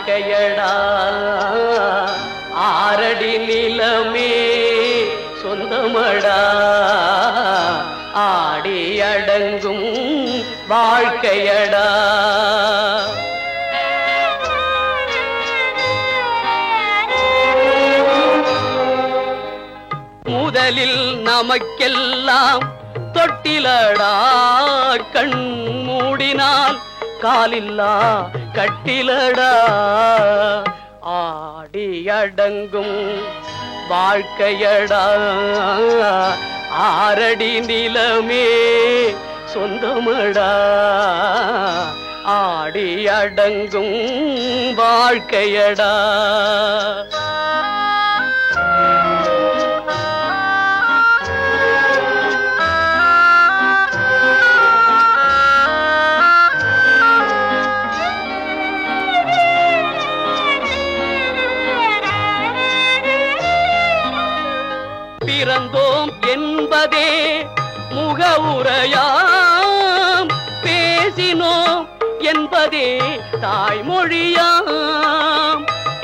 வாழ்க்கையடா ஆரடி நிலமே சொந்தமடா ஆடி அடங்கும் வாழ்க்கையடா. முதலில் நமக்கெல்லாம் தொட்டிலடா கண் மூடினால் காலில்லா கட்டிலடா ஆடி அடங்கும் வாழ்க்கையடா ஆரடி நிலமே சொந்தமடா ஆடி அடங்கும் வாழ்க்கையடா. பிறந்தோம் என்பதே முகவுரையாம் பேசினோம் என்பதே தாய்மொழியாம்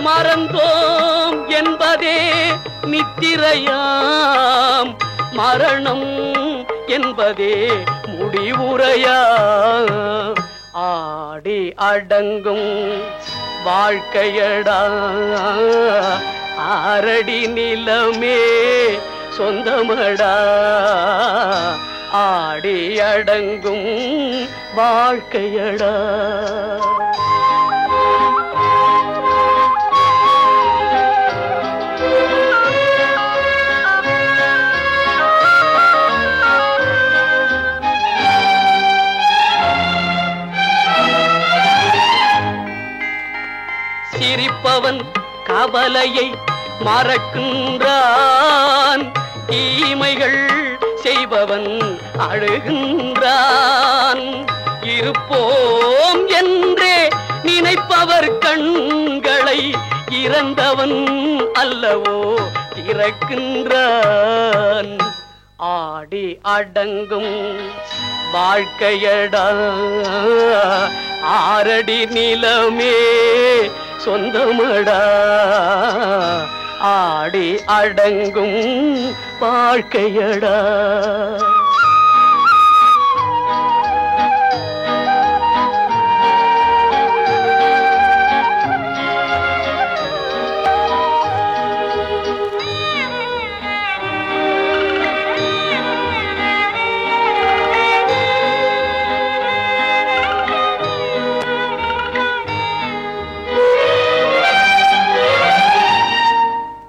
மறந்தோம் என்பதே நித்திரையாம் மரணம் என்பதே முடிவுரையாம் ஆடி அடங்கும் வாழ்க்கையடா ஆரடி நிலமே சொந்தமடா ஆடி அடங்கும் வாழ்க்கையடா. சிரிப்பவன் கவலையை மறக்கின்றான் தீமைகள் செய்பவன் அழுகின்றான் இருப்போம் என்றே நினைப்பவர் கண்களை இறந்தவன் அல்லவோ திறக்கின்றான் ஆடி அடங்கும் வாழ்க்கையடா ஆரடி நிலமே சொந்தமடா ஆடி அடங்கும் வாழ்க்கையடா.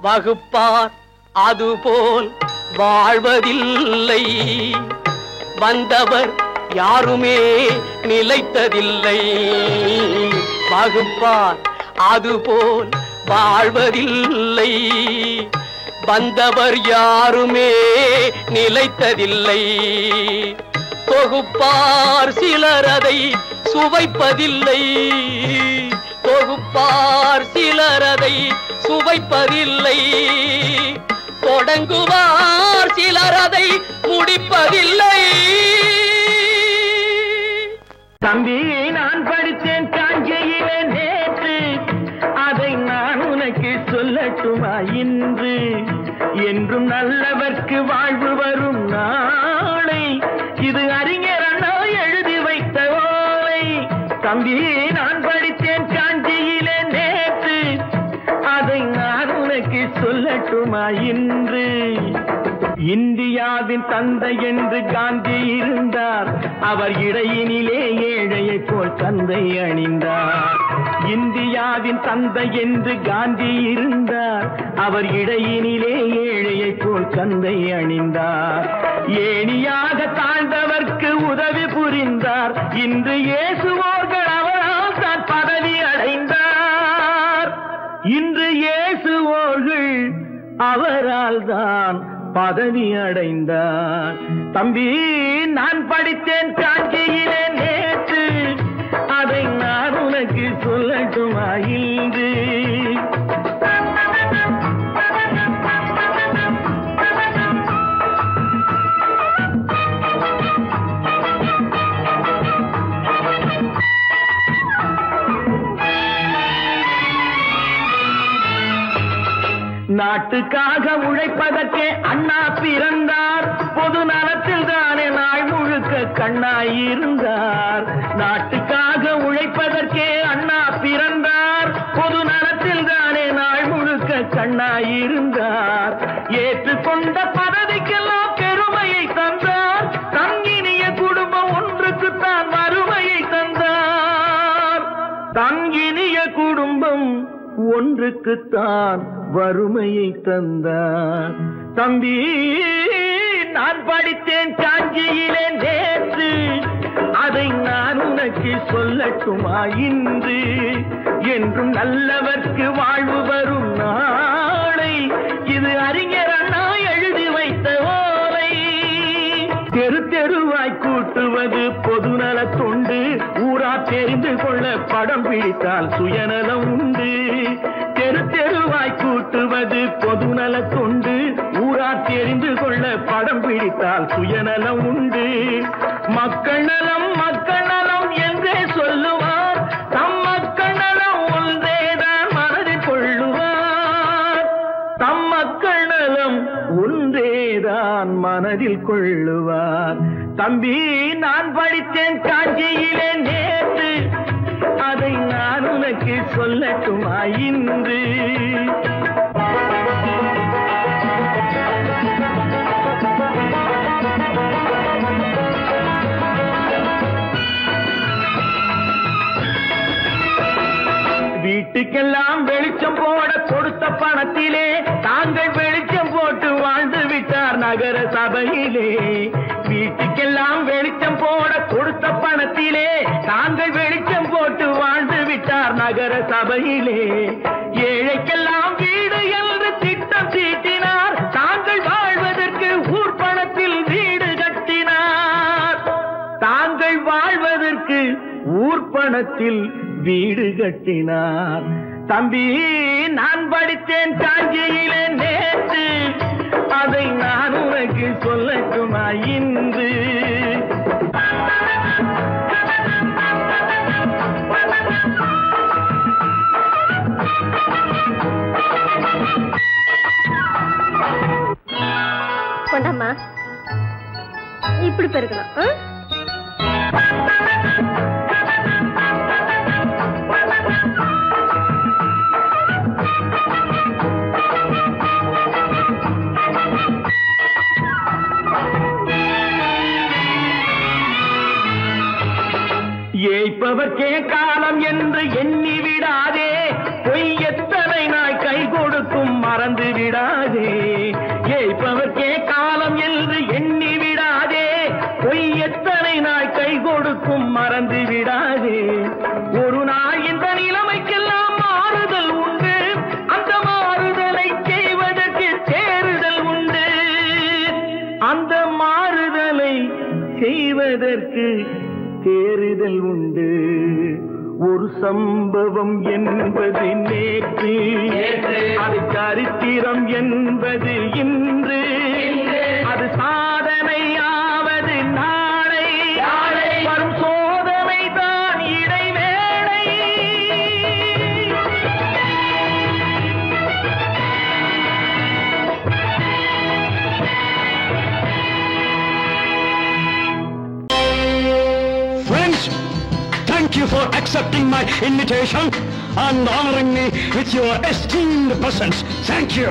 வகுப்பார் அதுபோல் வாழ்வதில்லை வந்தவர் யாருமே நிலைத்ததில்லை வகுப்பார் அதுபோல் வாழ்வதில்லை வந்தவர் யாருமே நிலைத்ததில்லை தொகுப்பார் சிலர் அதை சுவைப்பதில்லை தொகுப்பார் சிலர் அதை சுவைப்பதில்லை தொடங்குவார் சிலர் அதை முடிப்பதில்லை. தம்பி நான் படித்தேன் காஞ்சியிலே நேற்று அதை நான் உனக்கு சொல்லட்டுமா இன்று என்றும் நல்லவர்க்கு வாழ்வு வரும் நாளை இது அறிஞர் அண்ணா எழுதி வைத்த ஓலை. தம்பி நான் படித்தேன் காஞ்சியிலே நேற்று அதை நான் உனக்கு சொல்லட்டுமா இன்று இந்தியாவின் தந்தை என்று காந்தி இருந்தார் அவர் இடையினிலே ஏழையை போல் தந்தை அணிந்தார் இந்தியாவின் தந்தை என்று காந்தி இருந்தார் அவர் இடையினிலே ஏழையை போல் தந்தை அணிந்தார் ஏணியாக தாழ்ந்தவர்க்கு உதவி புரிந்தார் இன்று இயேசுவோர்கள் அவரால் தான் பதவி அடைந்தார் இன்று இயேசுவோர்கள் அவரால் தான் பதவி அடைந்தார். தம்பி நான் படித்தேன் காஞ்சியிலே நேற்று அதை நான் உனக்கு சொல்லட்டுமா இன்று நாட்டுக்காக உழைப்பதற்கே அண்ணா பிறந்தார். பொது நலத்தில் தானே நாள் முழுக்க கண்ணாயிருந்தார். நாட்டுக்காக உழைப்பதற்கே அண்ணா பிறந்தார். பொது நலத்தில் தானே நாள் முழுக்க கண்ணாயிருந்தார். ஏற்றுக்கொண்ட பதவிக்கெல்லாம் பெருமையை தந்தார். தங்கினிய குடும்பம் ஒன்றுக்குத்தான் வறுமையை தந்தார். தங்கினிய குடும்பம் ஒன்றுக்குத்தான் வறுமையை தந்தார். தம்பி, நான் படித்தேன் காஞ்சியிலே நேற்று, அதை நான் உனக்கு சொல்லட்டுமா இன்று? என்றும் நல்லவர்க்கு வாழ்வு வரும் நாளை, இது அறிஞர் அண்ணா எழுதி வைத்த ஓலை. தெரு தெருவாய் கூட்டுவது பொதுநல தொண்டு, ஊரா தெரிந்து கொள்ள படம் பிடித்தால் சுயநலம் உண்டு. தெரு தெருவாய் கூட்டுவது பொதுநல தொண்டு, ஊரா தெரிந்து கொள்ள படம் பிடித்தால் சுயநலம் உண்டு. மக்கள் நலம் மக்கள் நலம் என்றே சொல்லுவார், தம் மக்கள் நலம் ஒன்றேதான் மனதில் கொள்ளுவார். தம் மக்கள் நலம் ஒன்றேதான் மனதில் கொள்ளுவார். தம்பி, நான் படித்தேன் காஞ்சியிலே நேற்று, அதை நான் உனக்கு சொல்லட்டுமா இன்று? வீட்டுக்கெல்லாம் வெளிச்சம் போட கொடுத்த பணத்திலே தாங்கள் வெளிச்சம் போட்டு வாழ்ந்து விட்டார் நகர சபையிலே. வீட்டுக்கெல்லாம் வெளிச்சம் போட கொடுத்த பணத்திலே தாங்கள் வெளிச்சம் போட்டு வாழ்ந்து விட்டார் நகர சபையிலே. ஏழைக்கெல்லாம் வீடு என்று திட்டம் தீட்டினார். தாங்கள் வாழ்வதற்கு ஊர் பணத்தில் வீடு கட்டினார். தாங்கள் வாழ்வதற்கு ஊர் பணத்தில் வீடு கட்டினார். தம்பி, நான் படித்தேன் காஞ்சியிலே நேற்று, அதை நான் உனக்கு சொல்லட்டுமா இன்று? கொண்டாமா, இப்படி பெருக்கணும். ஏய்ப்பவர்க்கே காலம் என்று எண்ணி விடாதே, பொய் எத்தனை நாய் கை கொடுக்கும் மறந்து விடாதே. ஏய்ப்பவர்க்கே காலம் என்று எண்ணி விடாதே, பொய் எத்தனை நாய் கை கொடுக்கும் மறந்து விடாதே. ஒரு நாள் இந்த நிலைமைக்கெல்லாம் மாறுதல் உண்டு, அந்த மாறுதலை செய்வதற்கு தேறுதல் உண்டு. அந்த மாறுதலை செய்வதற்கு தேறுதல் உண்டு. ஒரு சம்பவம் என்பது நேற்று, அது சரித்திரம் என்பது இன்று. அது சாதனையாவது நாளை, வரும் சோதனை தான் இடைவேளை. Friends, thank you for accepting my invitation and honoring me with your esteemed presence. Thank you.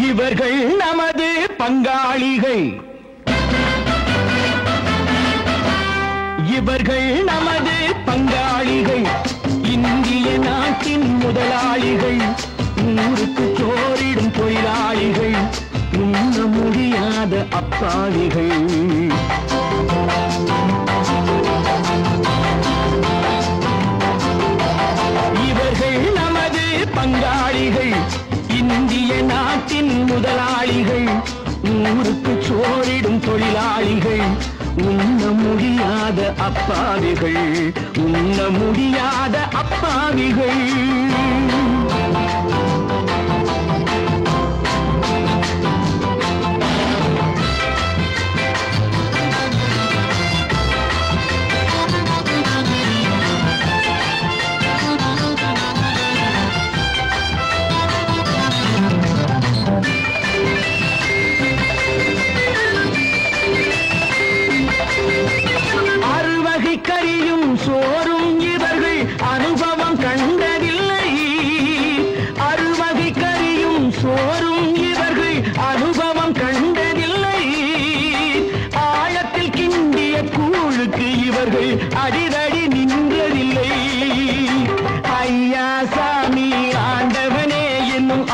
இவர்கள் நமது பங்காளிகள், இவர்கள் நமது பங்காளிகள், இந்திய நாட்டின் முதலாளிகள், ஊருக்கு சோறிடும் தொழிலாளிகள், உண்ண முடியாத அப்பாவிகள். இவர்கள் நமது பங்காளிகள், இந்திய நாட்டின் முதலாளிகள், ஊருக்கு சோறிடும் தொழிலாளிகள், உண்ண முடியாத அப்பாவிகள், உண்ண முடியாத அப்பாவிகள்.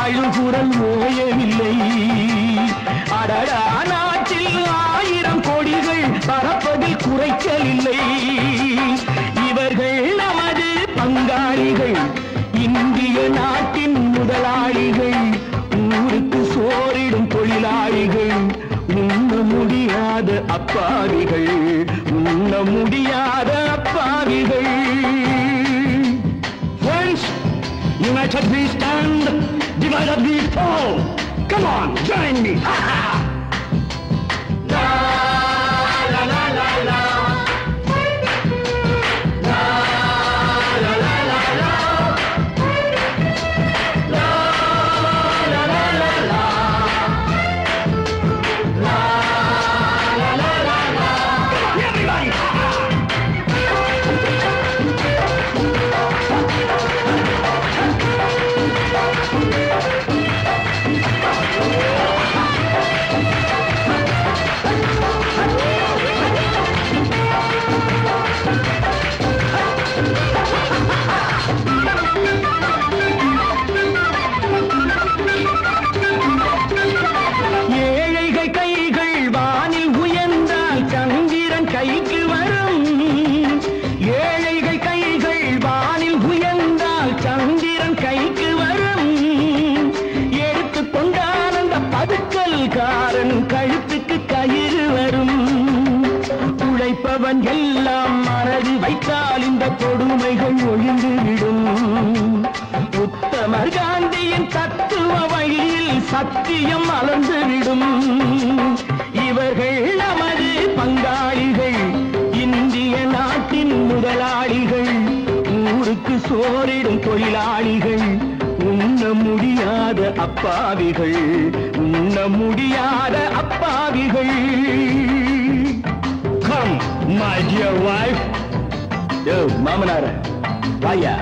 அழுகுரல் ஓயவில்லை. அடடா, நாட்டில் 1000 கோடிகள் பறப்பதில் குறைச்சலில்லை. இவர்கள் நமது பங்காளிகள், இந்திய நாட்டின் முதலாளிகள், ஊருக்கு சோறிடும் தொழிலாளிகள், உண்ண முடியாத அப்பாவிகள், உண்ண முடியாத அப்பாவிகள். Friends, united we stand, divided we fall. Come on, join me. Ha ha! கழுத்துக்கு கயிறு வரும். உழைப்பவன் எல்லாம் மனது வைத்தால் இந்த கொடுமைகள் ஒழிந்துவிடும். உத்தமர் காந்தியின் தத்துவ வழியில் சத்தியம் மலர்ந்துவிடும். இவர்கள் நமது பங்காளிகள், இந்திய நாட்டின் முதலாளிகள், ஊருக்கு சோறிடும் தொழிலாளிகள், உண்ண முடியாத அப்பாவிகள், உண்ண முடியாத அப்பாவிகள். Come, my dear wife. Yo, மாமனார வாயா.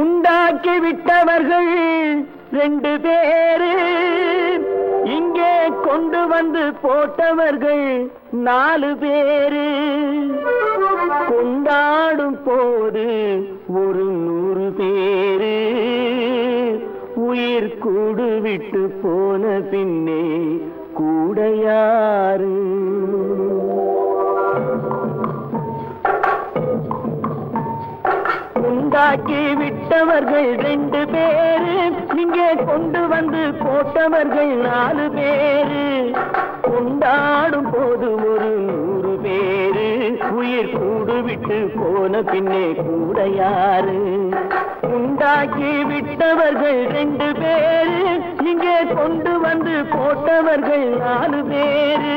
உண்டாக்கி விட்டவர்கள் 2 பேரு, இங்கே கொண்டு வந்து போட்டவர்கள் 4 பேரு. கொண்டாடும் போது ஒரு 100 பேரு, உயிர் கூடு விட்டு போன பின்னே கூட யாரு? உண்டாக்கி விட்டவர்கள் 2 பேரு, இங்கே கொண்டு வந்து போட்டவர்கள் 4 பேரு. கொண்டாடும் போது ஒரு 100 பேரு, உயிர் கூடு விட்டு போன பின்னே கூட யாரு? உண்டாக்கி விட்டவர்கள் 2 பேரு, இங்கே கொண்டு வந்து போட்டவர்கள் 4 பேரு.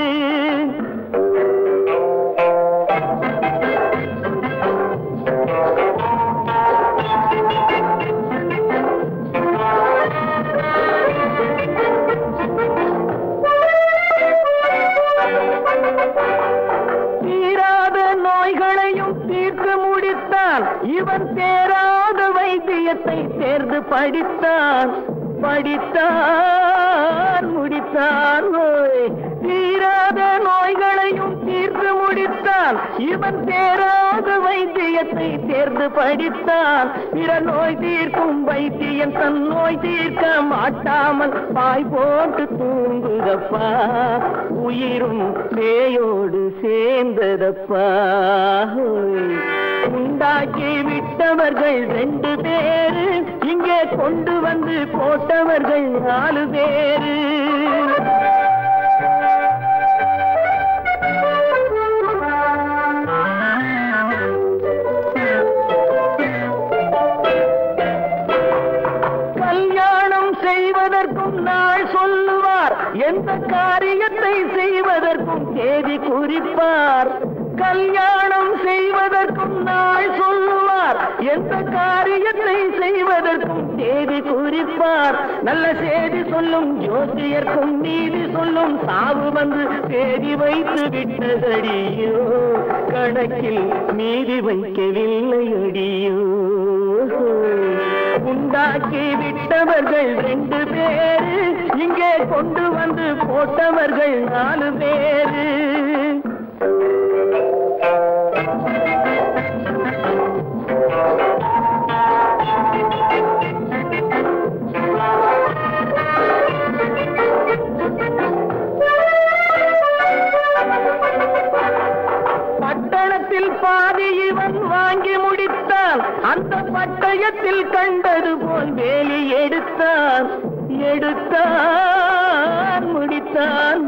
இவன் தேராத வைத்தியத்தை தேர்ந்து படித்தான், முடித்தான். தீராத நோய்களையும் தீர்த்து முடித்தான். இவன் தேராத வைத்தியத்தை தேர்ந்து படித்தான். பிற நோய் தீர்க்கும் வைத்தியன் தன் நோய் தீர்க்க மாட்டாமல் பாய் போட்டு தூங்குதப்பா, உயிரும் பேயோடு சேர்ந்ததப்பா. உண்டாக்கி விட்டவர்கள் 2 பேரு, இங்கே கொண்டு வந்து போட்டவர்கள் 4 பேரு. கல்யாணம் செய்வதற்கும் நாள் சொல்லுவார், எந்த காரியத்தை செய்வதற்கும் தேதி குறிப்பார். கல்யாணம் செய்வதற்கும் நாள் சொல்லுவார், சொல்லுவார், எந்த காரியத்தை செய்வதற்கும் தேதி குறிப்பார். நல்ல செய்தி சொல்லும் ஜோசியர்க்கும் நீதி சொல்லும் சாவு வந்து தேதி வைத்து விட்டதடியோ, கணக்கில் மீதி வைக்கவில்லை அடியோ. உண்டாக்கி விட்டவர்கள் 2 பேரு, இங்கே கொண்டு வந்து போட்டவர்கள் 4 பேரு. பட்டணத்தில் பாதி இவன் வாங்கி முடித்தான், அந்த பட்டயத்தில் கண்டது போல் வேலி எடுத்தான் முடித்தான்.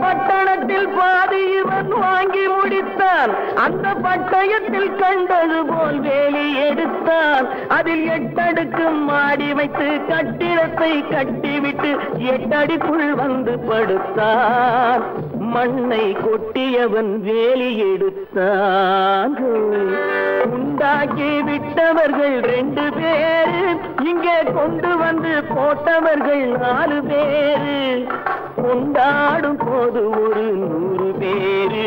பட்டணத்தில் பாதி இவன் வாங்கி முடித்தான், அந்த பட்டயத்தில் கண்டது போல் வேலி எடுத்தான். அதில் 8 அடுக்கு மாடி வைத்து கட்டிடத்தை கட்டிவிட்டு 8 அடிக்குள் வந்து படுத்தான். மண்ணை கொட்டியவன் வேலி எடுத்தான். உண்டாக்கி விட்டவர்கள் 2 பேரு, இங்கே கொண்டு வந்து போட்டவர்கள் 4 பேரு. கொண்டாடும் போது ஒரு 100 பேரு,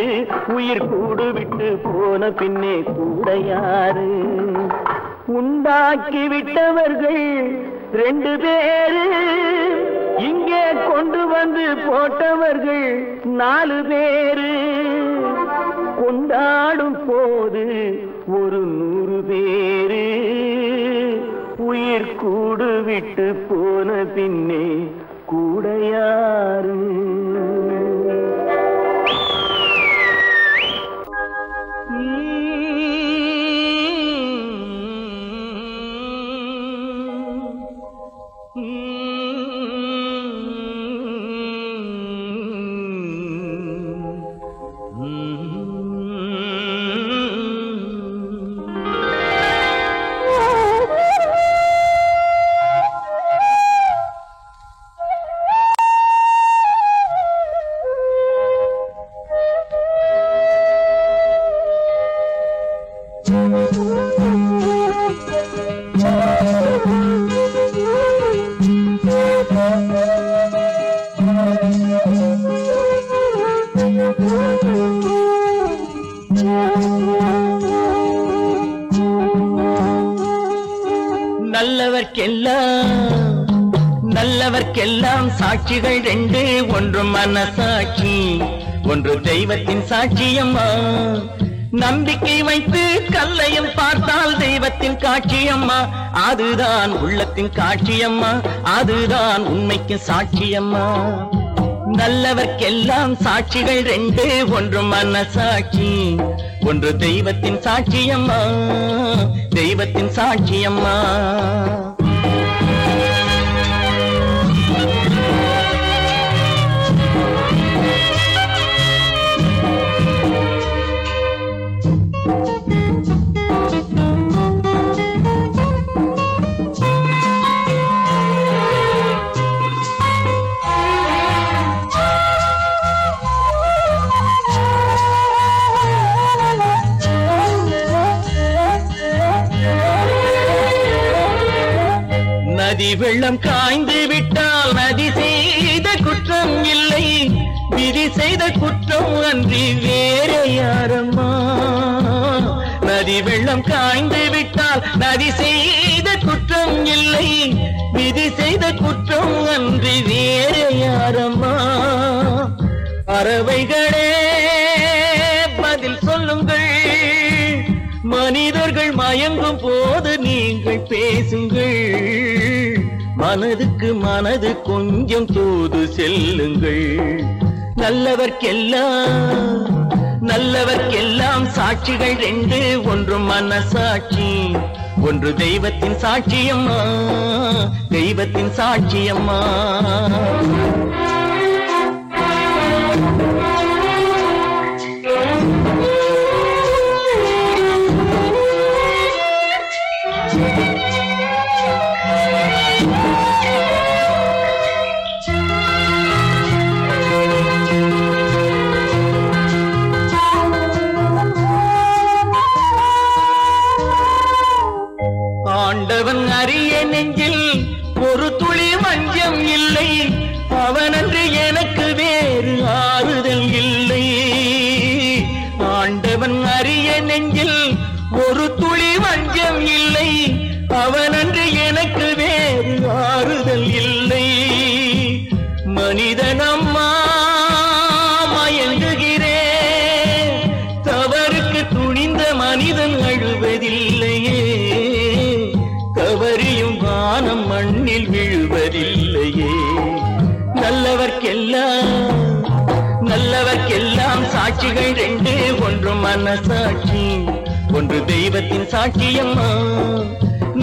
உயிர் கூடு விட்டு போன பின்னே கூட யாரு? உண்டாக்கி விட்டவர்கள் 2 பேரு, இங்கே கொண்டு வந்து போட்டவர்கள் 4 பேரு. கொண்டாடும் போது ஒரு 100 பேரு, உயிர் கூடு விட்டு போன பின்னே கூட யாரு? நல்லவர்க்கெல்லாம் சாட்சிகள் 2, ஒன்று மனசாட்சி, ஒன்று தெய்வத்தின் சாட்சியம்மா. நம்பிக்கை வைத்து கல்லையும் பார்த்தால் தெய்வத்தின் காட்சியம்மா. அதுதான் உள்ளத்தின் காட்சியம்மா, அதுதான் உண்மைக்கு சாட்சியம்மா. நல்லவர்க்கெல்லாம் சாட்சிகள் 2, ஒன்று மனசாட்சி, ஒன்று தெய்வத்தின் சாட்சியம்மா, தெய்வத்தின் சாட்சியம்மா. நதி வெள்ளம் காய்ந்து விட்டால் நதி செய்த குற்றம் இல்லை, விதி செய்த குற்றம் அன்றி வேறு யாரம்மா. நதி வெள்ளம் காய்ந்து விட்டால் நதி செய்த குற்றம் இல்லை, விதி செய்த குற்றம் அன்றி வேறு யாரம்மா. பறவைகளே பதில் சொல்லுங்கள், மனிதர்கள் மயங்கும் போது நீங்கள் பேசுங்கள். மனதுக்கு மனது கொஞ்சம் தூது செல்லுங்கள். நல்லவர்க்கெல்லாம் சாட்சிகள் 2, ஒன்று மனசாட்சி, ஒன்று தெய்வத்தின் சாட்சியம்மா, தெய்வத்தின் சாட்சியம்மா. அரிய நெஞ்சில் ஒரு துளி வஞ்சம் இல்லை, அவனன்று எனக்கு வேறு ஆறுதல் இல்லை. ஆண்டவன் அரிய நெஞ்சில் ஒரு துளி வஞ்சம் இல்லை, அவனன்று எனக்கு வேறு ஆறுதல் இல்லை. மனிதனம்மா மயங்குகிறேன், தவறுக்கு துணிந்த மனிதன் அழுவதில்லையே, தவறியும் வானம் மண்ணில் விழுவதில்லையே. நல்லவர்க்கெல்லாம் சாட்சிகள் ரெண்டு, ஒன்று மனசாட்சி, ஒன்று தெய்வத்தின் சாட்சியம்மா.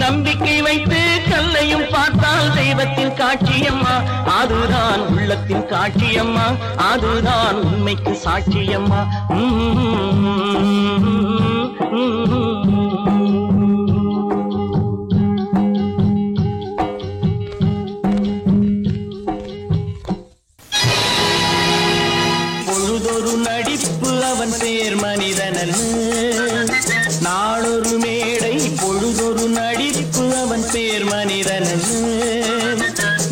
நம்பிக்கை வைத்து கல்லையும் பார்த்தால் தெய்வத்தின் காட்சியம்மா, அதுதான் உள்ளத்தின் காட்சியம்மா, அதுதான் உண்மைக்கு சாட்சியம்மா. பொழுதொரு நடிப்பு அவன் பேர் மனிதனன், நாளொரு மேடை பொழுதொரு நடிப்பு அவன் பேர் மனிதனன்.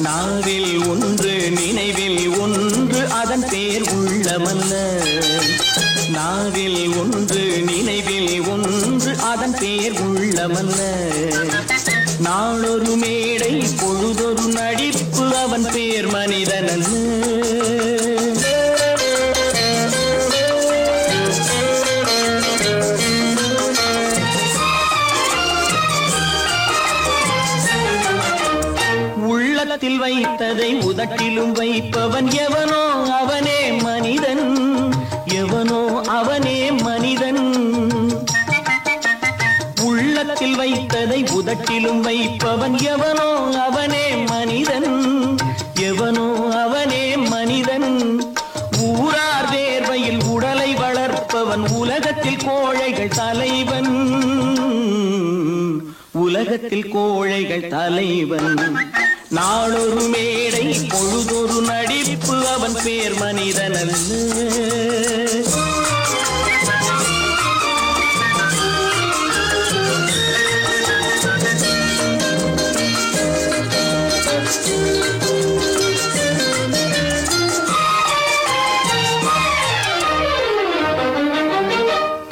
நாவில் ஒன்று நினைவில் ஒன்று அதன் பேர் உள்ளமல்ல, நாவில் ஒன்று நினைவில் ஒன்று அதன் பேர் உள்ளமல்ல. நாளொரு மேடை பொழுதொரு நடிப்பு அவன் பேர் மனிதனன். உள்ளத்தில் வைத்ததை உதட்டிலும் வைப்பவன் எவனோ அவனே மனிதன், எவனோ அவனே மனிதன். உள்ளத்தில் வைத்ததை உதட்டிலும் வைப்பவன் எவனோ அவனே மனிதன், எவனோ அவனே மனிதன். ஊரார் வேர்வையில் உடலை வளர்ப்பவன் உலகத்தில் கோழைகள் தலைவன், உலகத்தில் கோழைகள் தலைவன். நாளொரு மேடை பொழுதொரு நடிப்பு அவன் பேர் மனிதனல்ல.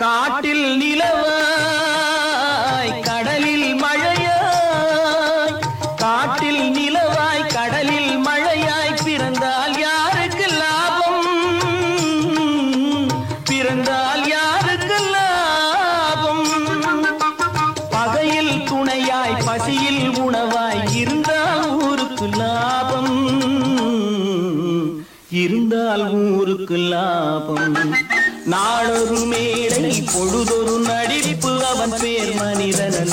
காட்டில் நிலவாய் கடலில் மழையாய், காட்டில் நிலவாய் கடலில் மழையாய், பிறந்தால் யாருக்கு லாபம், பிறந்தால் யாருக்கு லாபம். பகையில் துணையாய் பசியில் உணவாய் இருந்தால் ஊருக்கு லாபம், இருந்தால் ஊருக்கு லாபம். நாளொரு மேடை பொழுதொரு நடிப்பு அவன் பேர் மனிதனல்ல.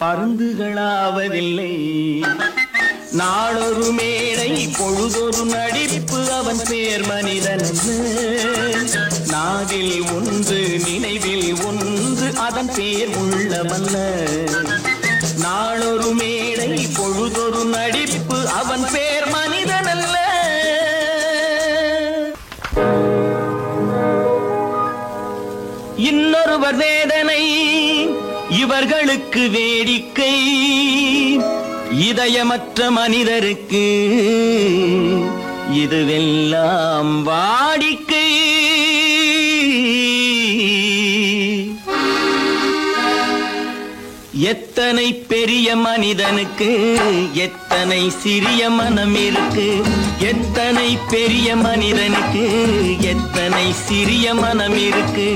பருந்துகளாவதில்லை. நாளொரு மேடை பொழுதொரு நடிப்பு அவன் பேர் மனிதன். நாவில் ஒன்று நினைவில் ஒன்று அதன் பேர் உள்ளமல்ல. நாளொரு மேடை பொழுதொரு நடிப்பு அவன் பேர் மனிதனல்ல. இன்னொருவர் வேதனை இவர்களுக்கு வேடிக்கை, இதயமற்ற மனிதருக்கு இதுவெல்லாம் வாடிக்கை. எத்தனை பெரிய மனிதனுக்கு எத்தனை சிறிய மனம் இருக்கு. எத்தனை பெரிய மனிதனுக்கு எத்தனை சிறிய மனம் இருக்கு.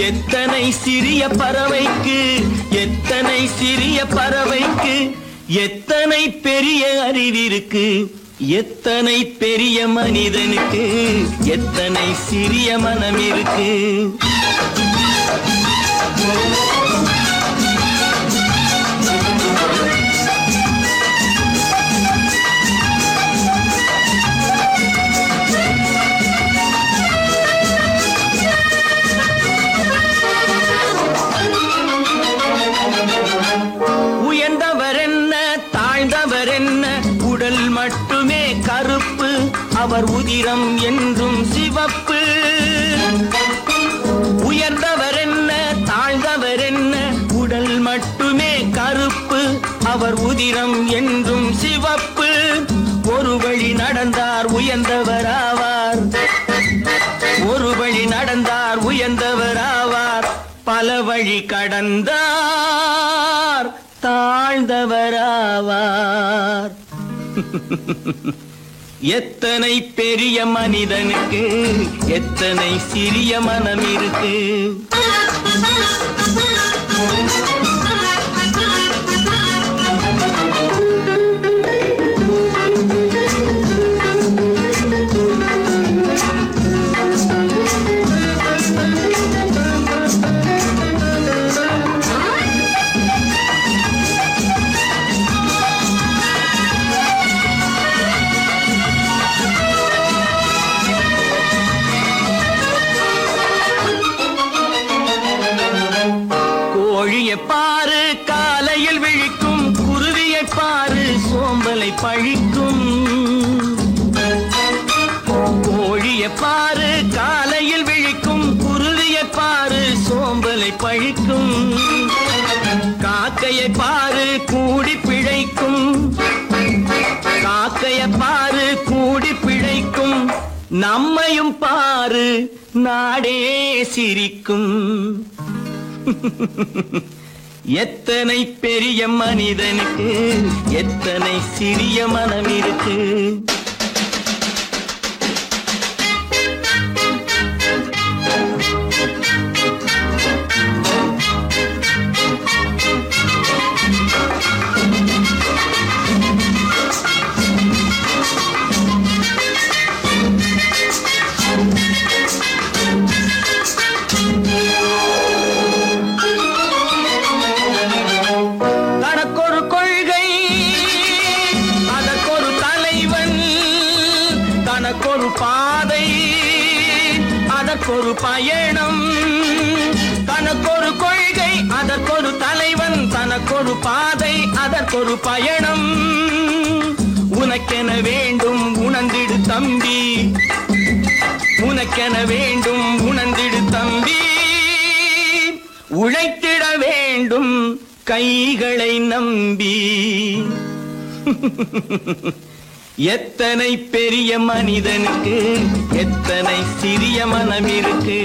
எத்தனை சிறிய பறவைக்கு எத்தனை சிறிய பறவைக்கு எத்தனை பெரிய அறிவிருக்கு. எத்தனை பெரிய மனிதனுக்கு எத்தனை சிறிய மனம் இருக்கு. உயர்ந்தவர் என்ன தாழ்ந்தவர் என்ன உடல் மட்டுமே கருப்பு அவர் உதிரம் என்றும் சிவப்பு. உயர்ந்தவர் என்ன தாழ்ந்தவர் என்ன உடல் மட்டுமே கருப்பு அவர் உதிரம் என்றும் சிவப்பு. ஒரு வழி நடந்தார் உயர்ந்தவராவார். ஒரு வழி நடந்தார் உயர்ந்தவராவார். பல வழி கடந்தார் தாழ்ந்தவராவார். எத்தனை பெரிய மனிதனுக்கு எத்தனை சிறிய மனம் இருக்கு. கோழியை பாரு காலையில் விழிக்கும், குருவியை பாரு சோம்பலை பழிக்கும். கோழியை பாரு காலையில் விழிக்கும், குருவியை பாரு சோம்பலை பழிக்கும். காக்கையை பாரு கூடி பிழைக்கும். காக்கையை பாரு கூடி பிழைக்கும். நம்மையும் பாரு நாடே சிரிக்கும். எத்தனை பெரிய மனிதனுக்கு எத்தனை சிறிய மனம் இருக்கு. தனக்கொரு கொள்கை அதற்கொரு தலைவன், தனக்கொரு பாதை அதற்கொரு பயணம். தனக்கொரு கொள்கை அதற்கொரு தலைவன், தனக்கொரு பாதை அதற்கொரு பயணம். உனக்கென வேண்டும் உணர்ந்திடு தம்பி, உனக்கென வேண்டும் உணர்ந்திடு தம்பி. உழைத்திட வேண்டும் கைகளை நம்பி. எத்தனை பெரிய மனிதனுக்கு எத்தனை சிறிய மனம் இருக்கு.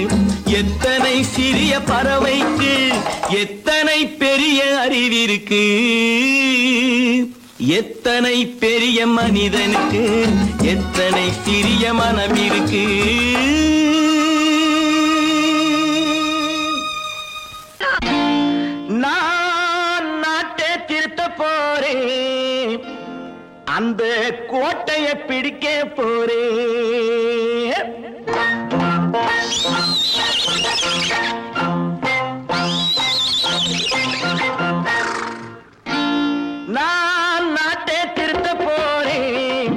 எத்தனை சிறிய பறவைக்கு எத்தனை பெரிய அறிவிருக்கு. எத்தனை பெரிய மனிதனுக்கு எத்தனை சிறிய மனம் இருக்கு. நான் நாட்டை திருத்த போறேன், அந்த கோட்டையை பிடிக்க போறேன். நான் நாட்டை திருத்த போறேன்,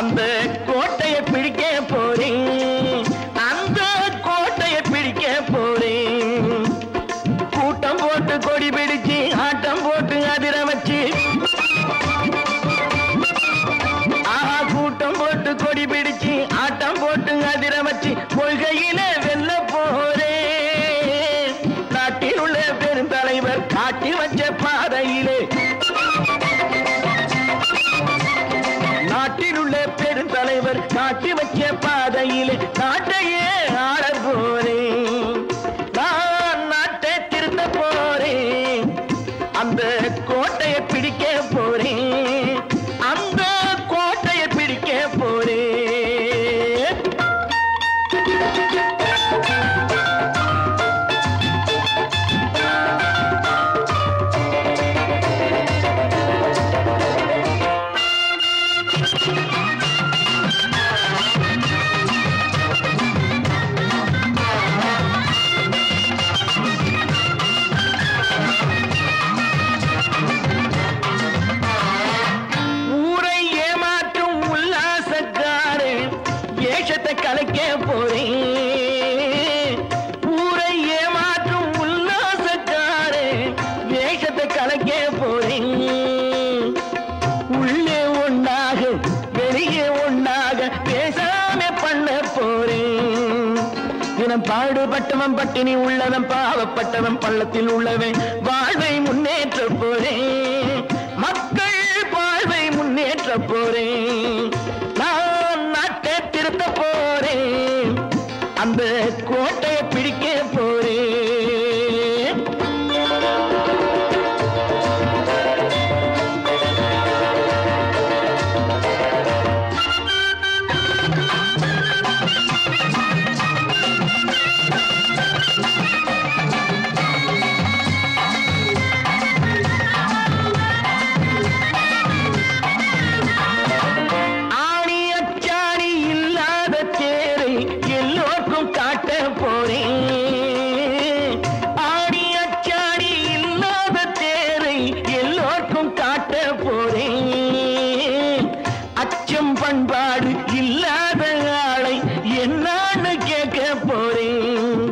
அந்த கோட்டையை பிடிக்க போறேன். அந்த கோட்டையை பிடிக்க போறேன். கூட்டம் போட்டு கொடி பிடிச்சு ஆட்டம் போட்டு அதிர வச்சு, கூட்டம் போட்டு கொடி பிடிச்சு ஆட்டம் போட்டு அதிர வச்சு கொள்கையில வெல்ல போறேன். நாட்டில் உள்ள பெருந்தலைவர் காட்டி வச்ச பாதையிலே, நாட்டில் உள்ள பெருந்தலைவர் காட்டி வச்ச பாதையிலே நாட்டையே ஆள போறேன். நான் நாட்டை திருத்த போறேன், அந்த போறேன். ஊரை ஏமாற்றும் உல்லாசக்காரே வேஷத்தை கலக்க போறேன். உள்ளே ஒண்ணாக வெளியே ஒண்ணாக பேசாம பண்ண போறேன். தினம் பாடுபட்டவன் பட்டினி உள்ளவன் பாவப்பட்டவன் பள்ளத்தில் உள்ளவன் வாழ்வை முன்னேற்ற போறேன். மக்கள் வாழ்வை முன்னேற்ற போறேன். நான் நாட்டை திருத்த போறேன். அந்த கோட்டையை பிடிக்க போறேன். பண்பாடு இல்லாத ஆளை என்னான்னு கேட்க போறேன்.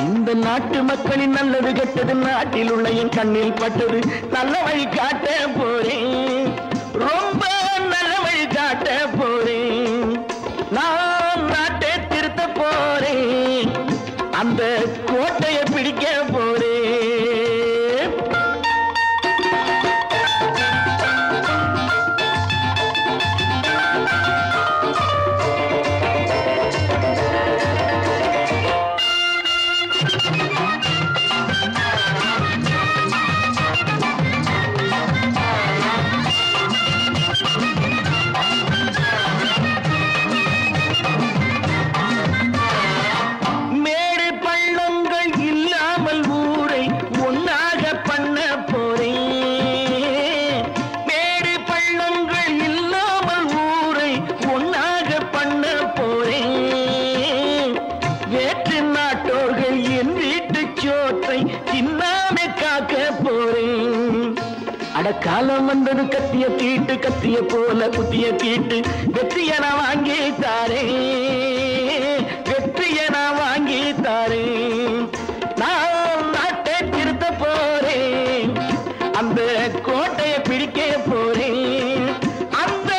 இந்த நாட்டு மக்களின் நல்லது கெட்டது நாட்டில் உள்ள என் கண்ணில் பட்டது நல்ல வழி காட்ட போறேன். ரொம்ப நல்ல வழி காட்ட போறேன். நான் நாட்டை திருத்த போறேன். அந்த கோட்டையை பிடிக்க போறேன். காலம் வந்தது கத்திய தீட்டு கத்திய போல குத்திய தீட்டு வெற்றிய நான் வாங்கி தாரேன். வெற்றிய நான் வாங்கி தாரேன். நான் நாட்டை திருத்த போறேன். அந்த கோட்டையை பிடிக்க போறேன். அந்த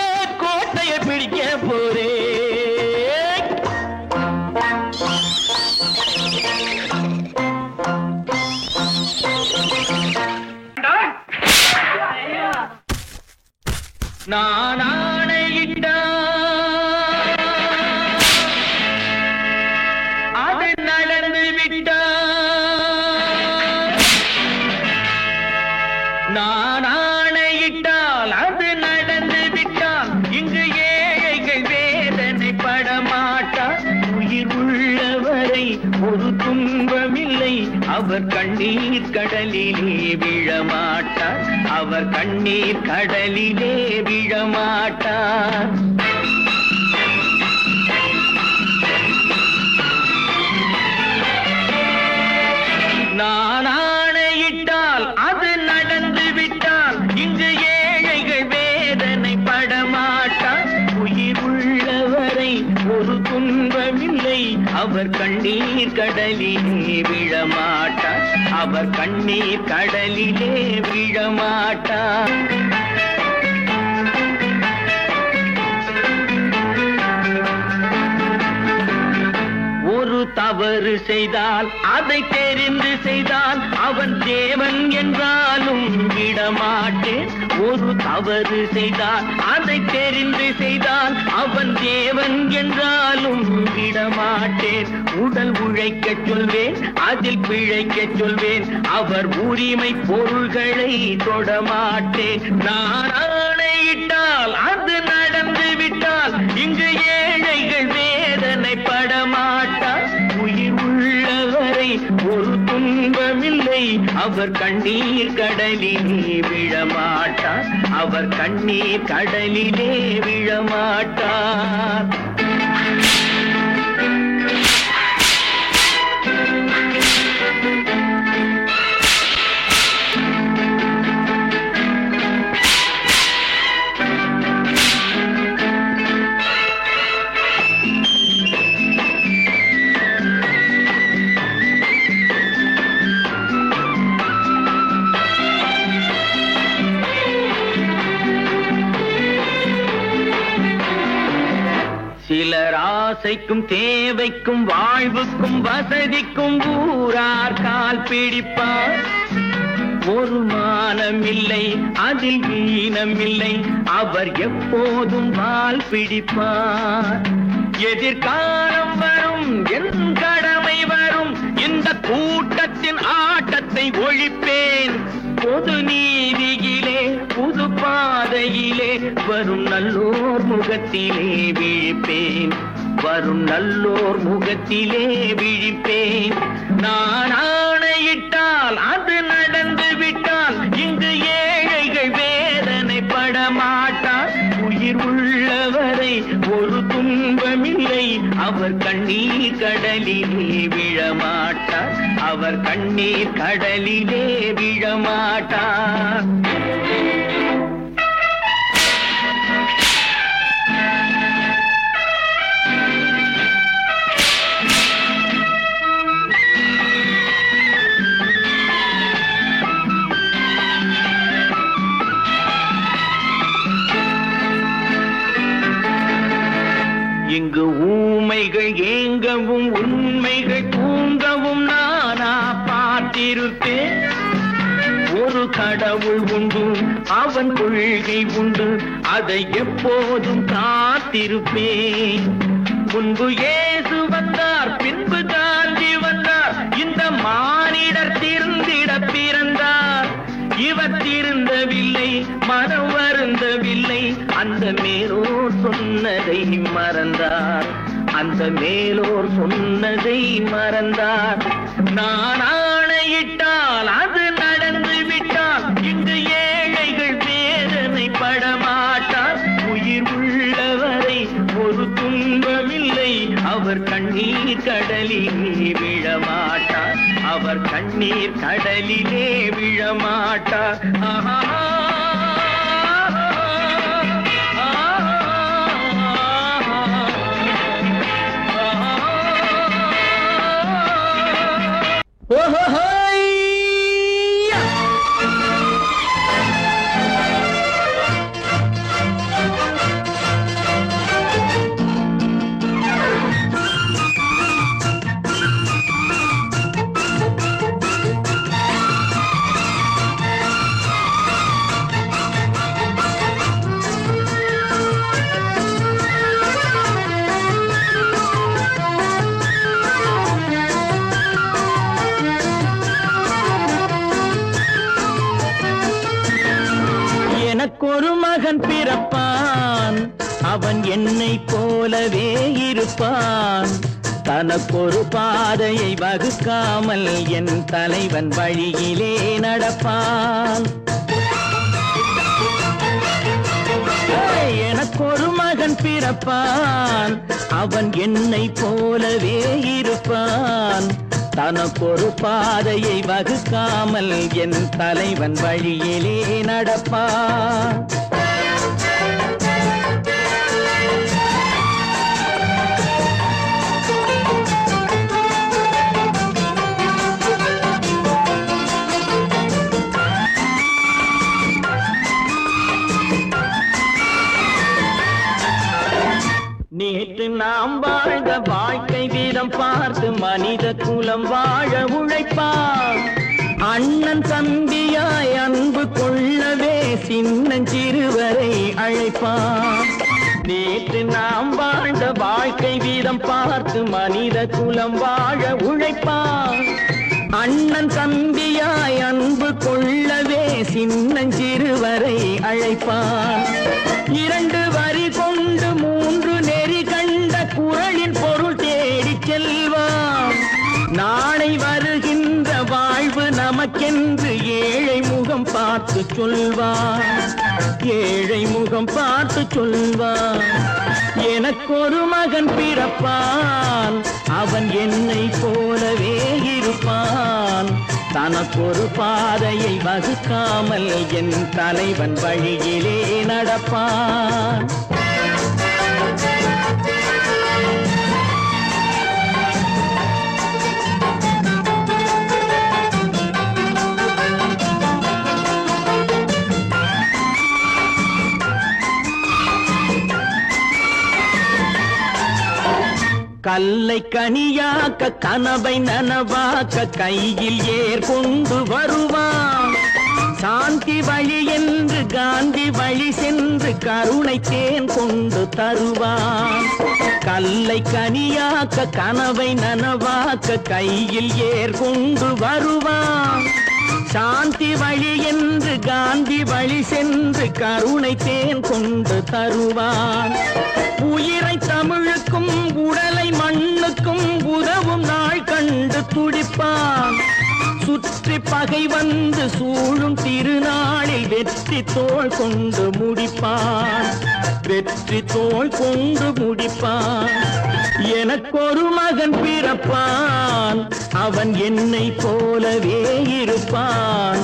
கோட்டையை பிடிக்க போறேன். நான் ஆணையிட்டால் அது நடந்து விட்டால். நான் ஆணையிட்டால் அது நடந்து விட்டால். இங்கு ஏழைகள் வேதனை படமாட்டார். உயிர் உள்ளவரை ஒரு துன்பமில்லை. அவர் கண்ணீர் கடலிலே விழமாட்டார். அவர் கண்ணீர் கடலிலே விழமாட்டார். நான் ஆணையிட்டால் அது நடந்து விட்டால். இங்கு ஏழைகள் வேதனை படமாட்டார். உயிர் உள்ளவரை ஒரு துன்பமில்லை. அவர் கண்ணீர் கடலிலே விழமாட்டார். அவர் கண்ணீர் கடலிலே விழமாட்டார். ஒரு தவறு செய்தால் அதை தெரிந்து செய்தால் அவன் தேவன் என்றாலும் விடமாட்டேன். ஒரு தவறு செய்தால் அதை தெரிந்து செய்தால் அவன் தேவன் என்றாலும் விடமாட்டேன். உடல் உழைக்க சொல்வேன், அதில் பிழைக்க சொல்வேன். அவர் உரிமை பொருள்களை தொடமாட்டேன். நான் ஆணையிட்டால் அது நடந்து விட்டால். இங்கு ஏழைகள் வேதனை படமாட்டார். உயிர் உள்ளவரை ஒரு துன்பமில்லை. அவர் கண்ணீர் கடலிலே விழமாட்டார். அவர் கண்ணீர் கடலிலே விழமாட்டார். தேவைக்கும் தேவைக்கும் வாழ்வுக்கும் வசதிக்கும் ஊரார் கால் பிடிப்பார். ஒரு மானமில்லை அதில் ஈனமில்லை, அவர் எப்போதும் வால் பிடிப்பார். எதிர்காலம் வரும், என் கடமை வரும், இந்த கூட்டத்தின் ஆட்டத்தை ஒழிப்பேன். பொது நீதியிலே புது பாதையிலே வரும் நல்லோர் முகத்திலே விழிப்பேன். வரும் நல்லோர் முகத்திலே விழிப்பேன். நான் ஆணையிட்டால் அது நடந்து விட்டால் இங்கு ஏழைகள் வேதனைப்பட மாட்டார். உயிர் உள்ளவரை ஒரு துன்பமில்லை, அவர் கண்ணீர் கடலிலே விழமாட்டார். அவர் கண்ணீர் கடலிலே விழமாட்டார். இங்கு ஊமைகள் ஏங்கவும் உண்மைகள் தூங்கவும் நானா பார்த்திருப்பேன். ஒரு கடவுள் உண்டு, அவன் கொள்கை உண்டு, அதை எப்போதும் காத்திருப்பேன். முன்பு இயேசு வந்தார், பின்பு காந்தி வந்தார், இந்த மானிடர் திருந்திட பிறந்தார். இவர் திருந்தவில்லை, மனம் வருந்தவில்லை, அந்த மேலோர் சொன்னதை மறந்தார். அந்த மேலோர் சொன்னதை மறந்தார். நான் ஆணையிட்டால் அது நடந்து விட்டால் இங்கு ஏழைகள் வேதனை படமாட்டார். உயிர் உள்ளவரை ஒரு துன்பமில்லை, அவர் கண்ணீர் கடலிலே விழமாட்டார். அவர் கண்ணீர் கடலிலே விழமாட்டார். ஆஹா. எனக்கொரு மகன் பிறப்பான், அவன் என்னை போலவே இருப்பான். தனக்கொரு பாதையை வகுக்காமல் என் தலைவன் வழியிலே நடப்பான். எனக்கொரு மகன் பிறப்பான், அவன் என்னை போலவே இருப்பான். தனக்கொரு பாதையை வகுக்காமல் என் தலைவன் வழியிலே நடப்பான். நேற்று நாம் வாழ்ந்த வாழ்க்கை வீதம் பார்த்து மனித குலம் வாழ உழைப்பான். அண்ணன் தம்பியாய் அன்பு கொள்ளவே சின்னஞ்சிறுவரை அழைப்பான். நேற்று நாம் வாழ்ந்த வாழ்க்கை வீதம் பார்த்து மனித குலம் வாழ உழைப்பான். அண்ணன் தம்பியாய் அன்பு கொள்ளவே சின்னஞ்சிறுவரை அழைப்பான். 2 வரி கொண்டு 3 நெறி கண்ட குறளின் பொருள் தேடிச் செல்வான். நாளை வருகின்ற வாழ்வு நமக்கென்று ஏழை முகம் பார்த்து சொல்வான். ஏழை முகம் பார்த்து சொல்வான். எனக்கொரு மகன் பிறப்பான், அவன் என்னை போலவே இருப்பான். தனக்கொரு பாதையை வகுக்காமல் என் தலைவன் வழியிலே நடப்பான். கல்லை கனியாக்க கனவை நனவாக்க கையில் ஏர் கொண்டு வருவான். சாந்தி வழி என்று காந்தி வழி சென்று கருணை தேன் கொண்டு தருவான். கல்லை கனியாக்க கனவை நனவாக்க கையில் ஏர் கொண்டு வருவான். சாந்தி வழி என்று காந்தி வழி சென்று கருணை தேன் கொண்டு தருவான். உயிரை தமிழுக்கும் உடலை மண்ணுக்கும் உதவும் நாள் கண்டு துடிப்பான். சுற்றி பகை வந்து சூழும் திருநாளில் வெற்றி தோள் கொண்டு முடிப்பான். வெற்றி தோள் கொண்டு முடிப்பான். எனக்கொரு மகன் பிறப்பான், அவன் என்னை போலவே இருப்பான்.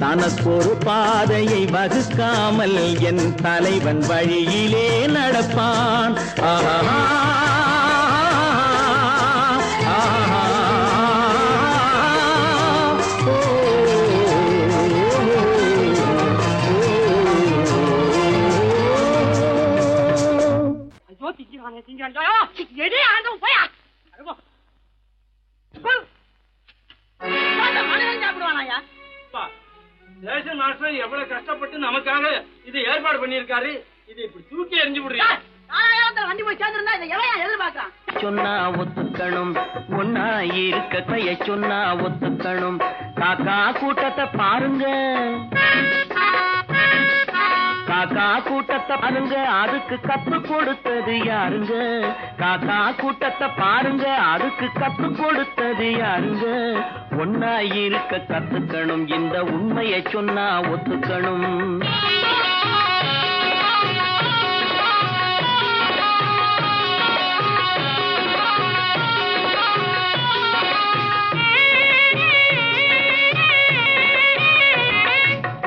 தனக்கொரு பாதையை வகுக்காமல் என் தலைவன் வழியிலே நடப்பான். ஆஹா எவ்வளவு கஷ்டப்பட்டு நமக்காக இதை ஏற்பாடு பண்ணிருக்காரு. இதை இப்படி தூக்கி எறிஞ்சு விடுறீங்க. சொன்னா ஒத்துக்கணும், ஒன்னா இருக்க கைய சொன்னா ஒத்துக்கணும். காக்கா கூட்டத்தை பாருங்க, காக்கா கூட்டத்தை பாருங்க, அதுக்கு கத்து கொடுத்தது யாருங்க? காக்கா கூட்டத்தை பாருங்க, அதுக்கு கத்து கொடுத்தது யாருங்க? ஒன்னா இருக்க கத்துக்கணும், இந்த உண்மையை சொன்னா ஒத்துக்கணும்.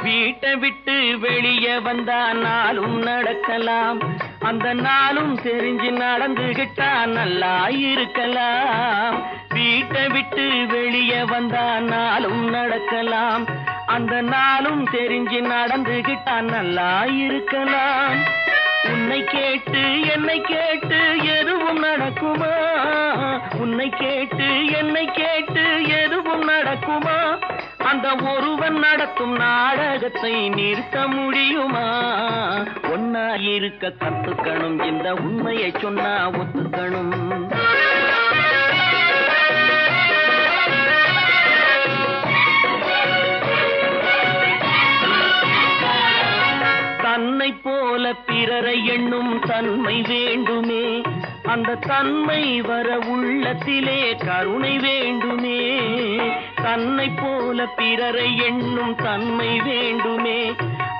வீட்டை விட்டு வெளியே வந்தா நாளும் நடக்கலாம், அந்த நாளும் தெரிஞ்சு நடந்துகிட்டா நல்லா இருக்கலாம். வீட்டை விட்டு வெளியே வந்தா நாளும் நடக்கலாம், அந்த நாளும் தெரிஞ்சு நடந்துகிட்டா நல்லா இருக்கலாம். உன்னை கேட்டு என்னை கேட்டு எதுவும் நடக்குமா? உன்னை கேட்டு என்னை கேட்டு எதுவும் நடக்குமா? அந்த ஒருவன் நடத்தும் நாடகத்தை நிறுத்த முடியுமா? ஒன்னா இருக்க கத்துக்கணும், இந்த உண்மையை சொன்னா ஒத்துக்கணும். தன்னை போல பிறரை எண்ணும் தன்மை வேண்டுமே, அந்த தன்மை வர உள்ளத்திலே கருணை வேண்டுமே. தன்னை போல பிறரை எண்ணும் தன்மை வேண்டுமே,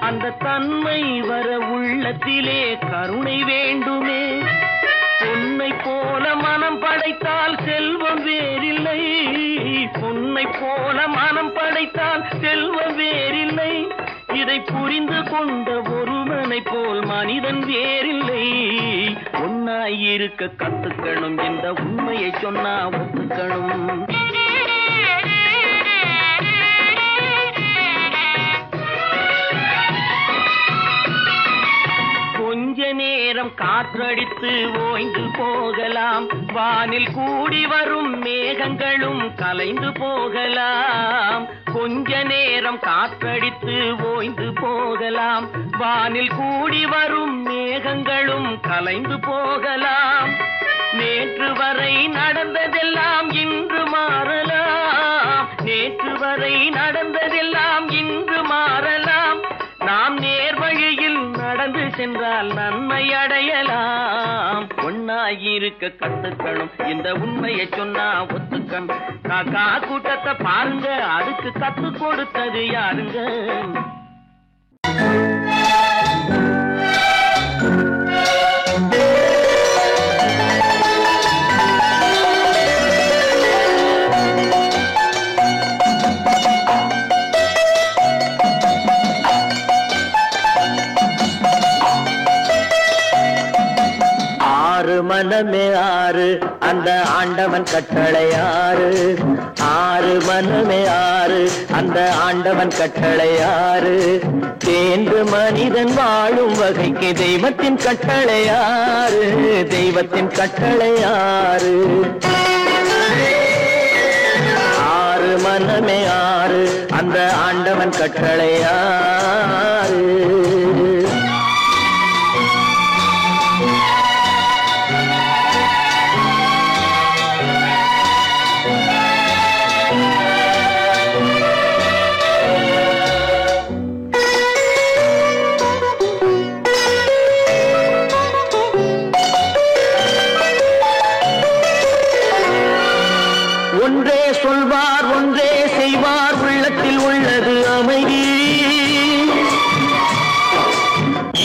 அந்த தன்மை வர உள்ளத்திலே கருணை வேண்டுமே. பொன்னை போல மனம் படைத்தால் செல்வம் வேறில்லை, பொன்னை போல மனம் படைத்தால் செல்வம் வேறில்லை. இதை புரிந்து கொண்ட ஒருவனை போல் மனிதன் வேறில்லை. ஒன்னாய் இருக்க கத்துக்கணும், இந்த உண்மையை சொன்னா ஒத்துக்கணும். கொஞ்ச நேரம் காற்றடித்து ஓய்ந்து போகலாம், வானில் கூடி வரும் மேகங்களும் கலைந்து போகலாம். கொஞ்ச நேரம் காற்றடித்து ஓய்ந்து போகலாம், வானில் கூடி வரும் மேகங்களும் கலைந்து போகலாம். நேற்று வரை நடந்ததெல்லாம் இன்று மாறலாம், நேற்று வரை நடந்ததெல்லாம் இன்று மாறலாம். நாம் நேர் வழியில் நடந்து சென்றால் நன்மை அடையலாம். ஒன்னாயிருக்க கத்துக்கணும், இந்த உண்மையை சொன்னா ஒத்துக்கணும். காக்கா கூட்டத்தை பாருங்க, அதுக்கு கத்து கொடுத்தது யாருங்க? மனமே ஆறு, அந்த ஆண்ட ஆண்டவன் கட்டளை ஆறு ஆறு மனமே ஆறு அந்த ஆண்டவன் கட்டளை ஆறு தேர்ந்து மனிதன் வாழும் வகைக்கு தெய்வத்தின் கட்டளை ஆறு தெய்வத்தின் கட்டளை ஆறு ஆறு மனமே ஆறு அந்த ஆண்டவன் கட்டளை ஆறு ஒன்றே சொல்வார் ஒன்றே செய்வார் உள்ளத்தில் உள்ளது அமைதி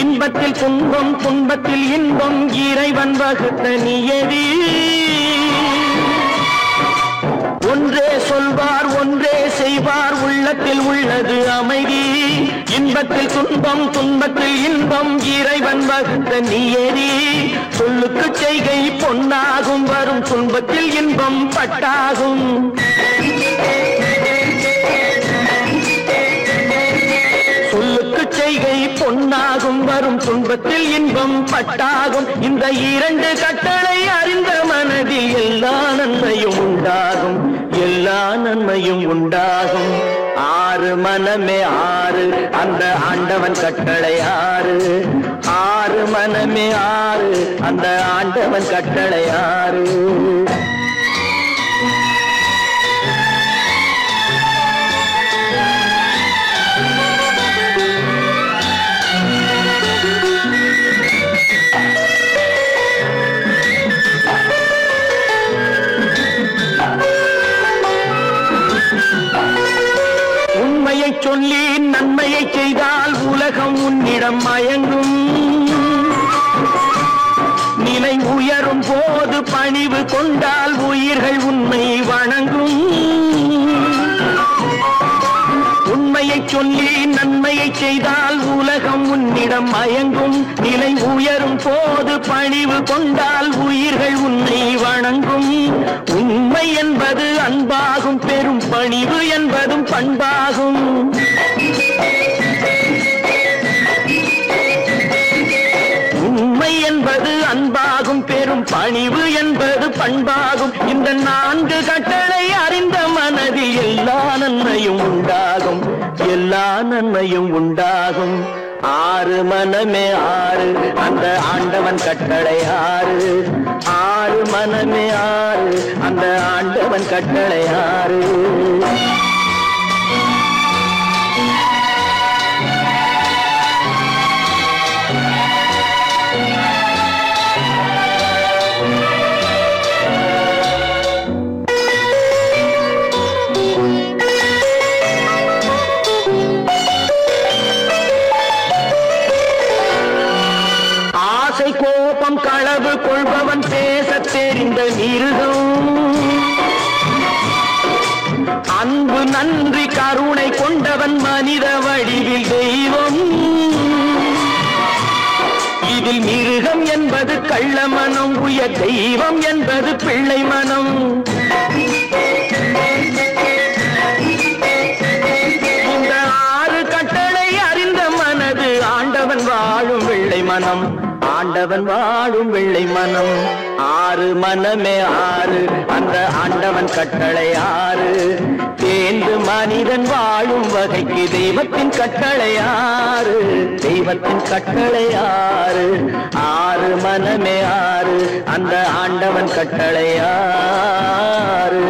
இன்பத்தில் துன்பம் துன்பத்தில் இன்பம் இறைவன் வகுத்த நியதி ஒன்றே சொல்வார் ஒன்றே செய்வார் உள்ளத்தில் உள்ளது அமைதி இன்பத்தில் துன்பம் துன்பத்தில் இன்பம் இறைவன் வகுத்த நியதி சொல்லுக்கு செய்கை பொன்னாகும் வரும் துன்பத்தில் இன்பம் பட்டாகும் சொல்லுக்கு செய்கை பொன்னாகும் வரும் துன்பத்தில் இன்பம் பட்டாகும் இந்த இரண்டு கட்டளை அறிந்த மனதில் எல்லா நன்மையும் உண்டாகும் எல்லா நன்மையும் உண்டாகும் ஆறு மனமே ஆறு அந்த ஆண்டவன் கட்டளை ஆறு ஆறு மனமே ஆறு அந்த ஆண்டவன் கட்டளை ஆறு உண்மையை சொல்லி நன்மையை செய்தால் உலகம் உன்னிடம் மயங்கும் நிலை உயரும் போது பணிவு கொண்டால் உயிர்கள் உண்மை வணங்கும் உண்மையை சொல்லி நன்மையை செய்தால் உலகம் உன்னிடம் மயங்கும் நிலை உயரும் போது பணிவு கொண்டால் உயிர்கள் உன்னை வணங்கும் உண்மை என்பது அன்பாகும் பெரும் பணிவு என்பதும் பண்பாகும் உண்மை என்பது அன்பாகும் பெரும் பணிவு என்பது பண்பாகும் இந்த நான்கு கட்டளை அறிந்த மனதில் எல்லா நன்மையும் உண்டாகும் எல்லா நன்மையும் உண்டாகும் ஆறு மனமே ஆறு அந்த ஆண்டவன் கட்டளை ஆறு ஆறு மனமே ஆறு அந்த ஆண்டவன் கட்டளை ஆறு கோபம் களவு கொள்பவன் பேசத் தெரிந்த மிருகம் அன்பு நன்றி கருணை கொண்டவன் மனித வடிவில் தெய்வம் இதில் மிருகம் என்பது கள்ள மனம் உயர் தெய்வம் என்பது பிள்ளை மனம் இந்த ஆறு கட்டளை அறிந்த மனது ஆண்டவன் வாழும் வெள்ளை மனம் ஆண்டவன் வாழும் வெள்ளை மனம் ஆறு மனமே ஆறு அந்த ஆண்டவன் கட்டளை ஆறு தேர்ந்து மனிதன் வாழும் வகைக்கு தெய்வத்தின் கட்டளை ஆறு தெய்வத்தின் கட்டளை ஆறு ஆறு மனமே ஆறு அந்த ஆண்டவன் கட்டளை ஆறு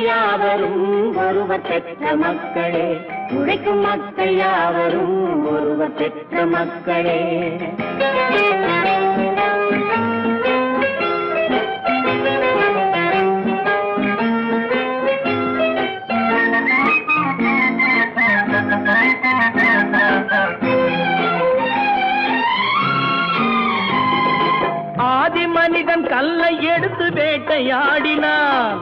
யாவரும் ஒருவர் பெற்ற மக்களே உழைக்கும் மக்கள் யாவரும் ஒருவர் பெற்ற மக்களே விளையாடினான்.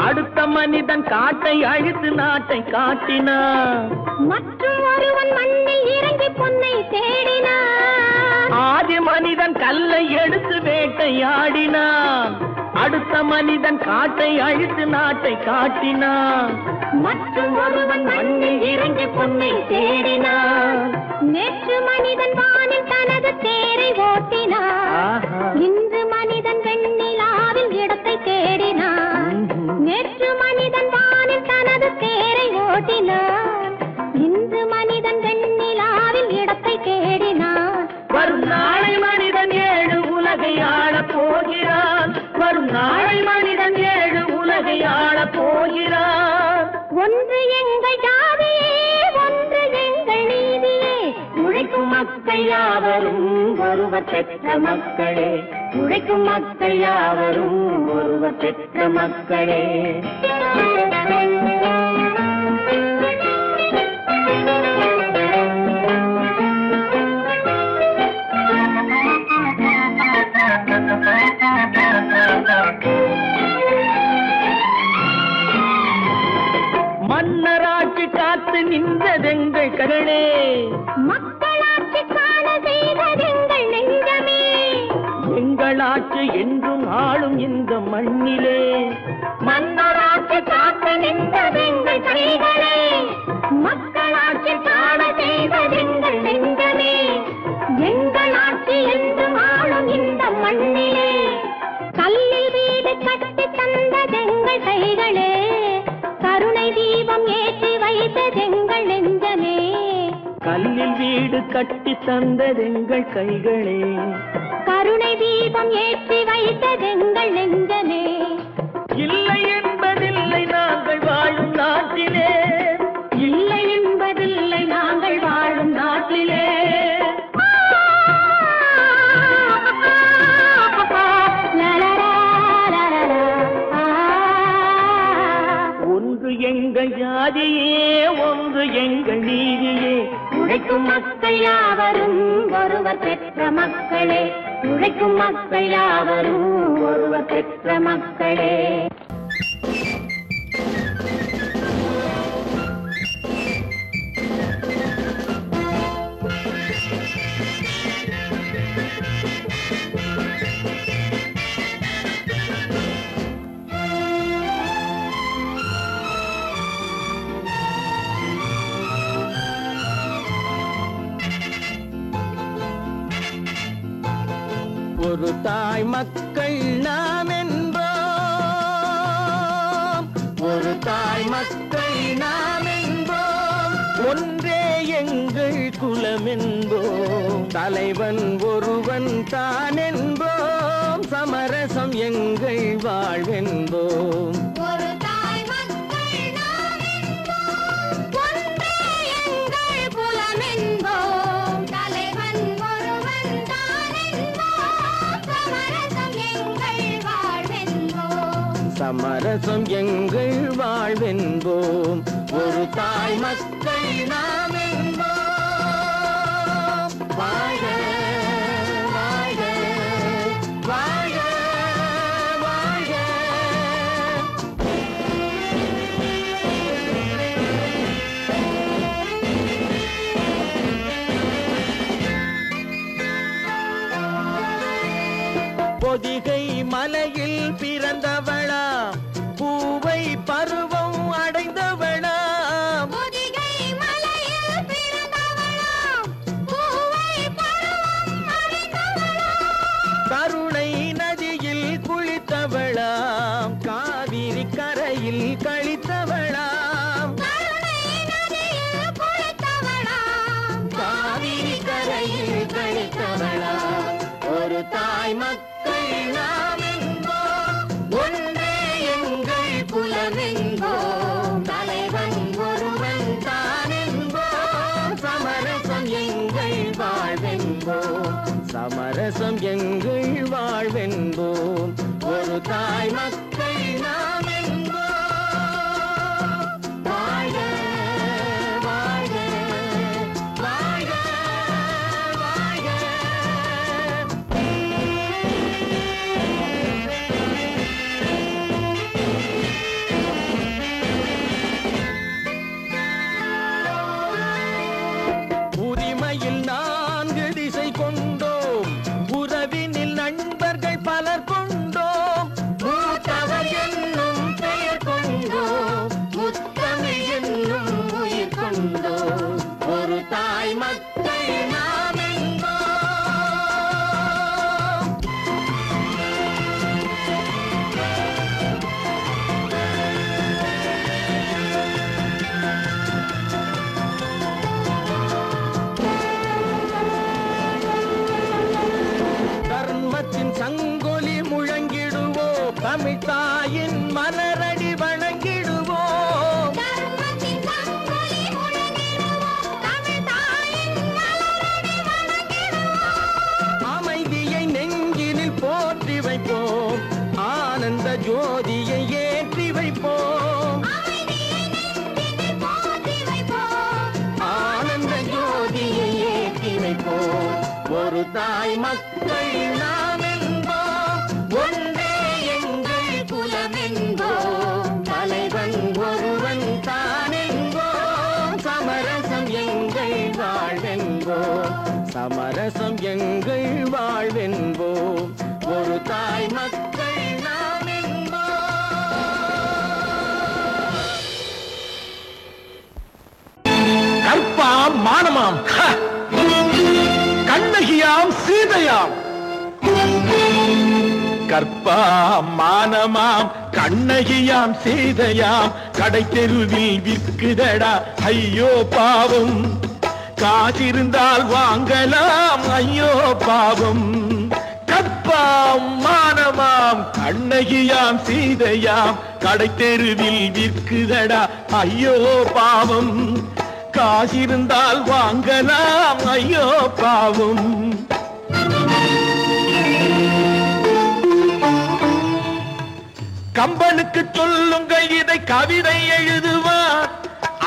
அடுத்த மனிதன் காட்டை அழித்து நாட்டை காட்டினான். மற்றும் ஒருவன் மண்ணில் இறங்கி பொன்னை தேடினான். ஆதி மனிதன் கல்லை எடுத்து வேட்டையாடினான். அடுத்த மனிதன் காட்டை அழித்து நாட்டை காட்டினான். மற்றும் ஒருவன் மண்ணில் இறங்கி பொன்னை தேடினான். நேற்று மனிதன் வானில் தனது தேரை ஓட்டினான். இன்று மனிதன் வெண்ணிலாவில் இடத்தை தேடினான். நேற்று மனிதன் வானில் தனது தேரை ஓட்டினான். இன்று மனிதன் வெண்ணிலாவில் இடத்தை தேடினான். வரும் நாளை மனிதன் 7 உலகை ஆளப் போகிறான். வரும் நாளை மனிதன் 7 உலகை ஆளப் போகிறான். ஒன்று எங்கள் ஜாதியே, ஒன்று எங்கள் நீதியே. உழைக்கும் மக்கள் யாவரும் ஒருவர் பெற்ற மக்களே. உழைக்கும் மக்கள் யாவரும் ஒருவர் பெற்ற மக்களே. மன்னராட்சி காத்து நின்றதெங்கள் கரணே. மக்களாட்சி காண செய்ததெங்கள் நெஞ்சமே. எங்களாட்சி என்றும் ஆளும் இந்த மண்ணிலே. மன்னராட்சி காத்து நின்றதெங்கள் கைகளே. மக்களாட்சி காண செய்ததெங்கள் நெஞ்சமே. எங்களாட்சி என்றும் ஆளும் இந்த மண்ணிலே. கல்லில் வீடு கட்டி தந்ததெங்கள் கைகளே. கருணை தீபம் ஏற்றி வைத்ததெங்கள் நெஞ்சமே. கல்லில் வீடு கட்டி தந்ததெங்கள் கைகளே. கருணை தீபம் ஏற்றி வைத்ததெங்கள் நெஞ்சமே. இல்லை என்பதில்லை நாங்கள் வாழும் நாட்டிலே. இல்லை என்பதில்லை நாங்கள் வாழும் நாட்டிலே. ஒன்று எங்கள் ஜாதியே, ஒன்று எங்கள் நீதியே. உழைக்கும் மக்கள் யாவரும் ஒருவர் பெற்ற மக்களே. உழைக்கும் மக்கள் யாவரும் ஒருவர் பெற்ற மக்களே. ஒரு தாய் மக்கள் நாம் என்போம். ஒரு தாய் மக்கள் நாம் என்போம். ஒன்றே எங்கள் குலம் என்போம். தலைவன் ஒருவன் தான் என்போம். சமரசம் எங்கள் வாழ்வென்போம். ஒரு தாய் மக்கள் நாம் என்போம். ஒன்றே எங்கள் குலம் என்போம். தலைவன் ஒருவன் தான் என்போம். சமரசம் எங்கள் வாழ்வென்போம். சமரசம் எங்கள் வாழ்வென்போம். ஒரு தாய் மக்கள் நாம் என்போம். வாழ்க வாழ்க வாழ்க வாழ்க. பொதிகை மலையில் பிறந்தவளா, பூவை பருவம் அடைந்தவளா. பொதிகை மலையில் பிறந்தவளாம். பூவை பருவம் அடைந்தவளாம். கருணை நதியில் குளித்தவளாம். காவிரி கரையில் கழித்தவளாம். கருணை நதியில் குளித்தவளாம். காவிரி கரையில் கழித்தவளாம். ஒரு தாய் மக்கள் நாம் என்போம். ஒன்றே எங்கள் குலம் என்போம். தலைவன் ஒருவன் தான் என்போம். சமரசம் எங்கள் வாழ்வென்போம். சமரசம் எங்கள் வாழ்வென்போம். ஒரு தாய் மக்கள் நாம் என்போம். வாழ்க வாழ்க வாழ்க வாழ்க. ஒரு தாய் மக்கள் நாம் என்போம், ஒன்றே எங்கள் குலம் என்போம், தலைவன் ஒருவன் தான் என்போம், சமரசம் எங்கள் வாழ்வென்போம், சமரசம் எங்கள் வாழ்வென்போம், ஒரு தாய் மக்கள் நாம் என்போம். கற்பாம் மானமாம் கண்ணகியாம் சீதையாம். கற்பாம் மானமாம் கண்ணகியாம் சீதையாம், கடை தெருவில் விற்குதடா ஐயோ பாவம், காசிருந்தால் வாங்கலாம் ஐயோ பாவம். கற்பாம் மானமாம் கண்ணகியாம் சீதையாம், கடை தெருவில் விற்குதடா ஐயோ பாவம், காசிருந்தால் வாங்கலாம் ஐயோ பாவம். கம்பனுக்கு சொல்லுங்கள் இதை கவிதை எழுதுவார்,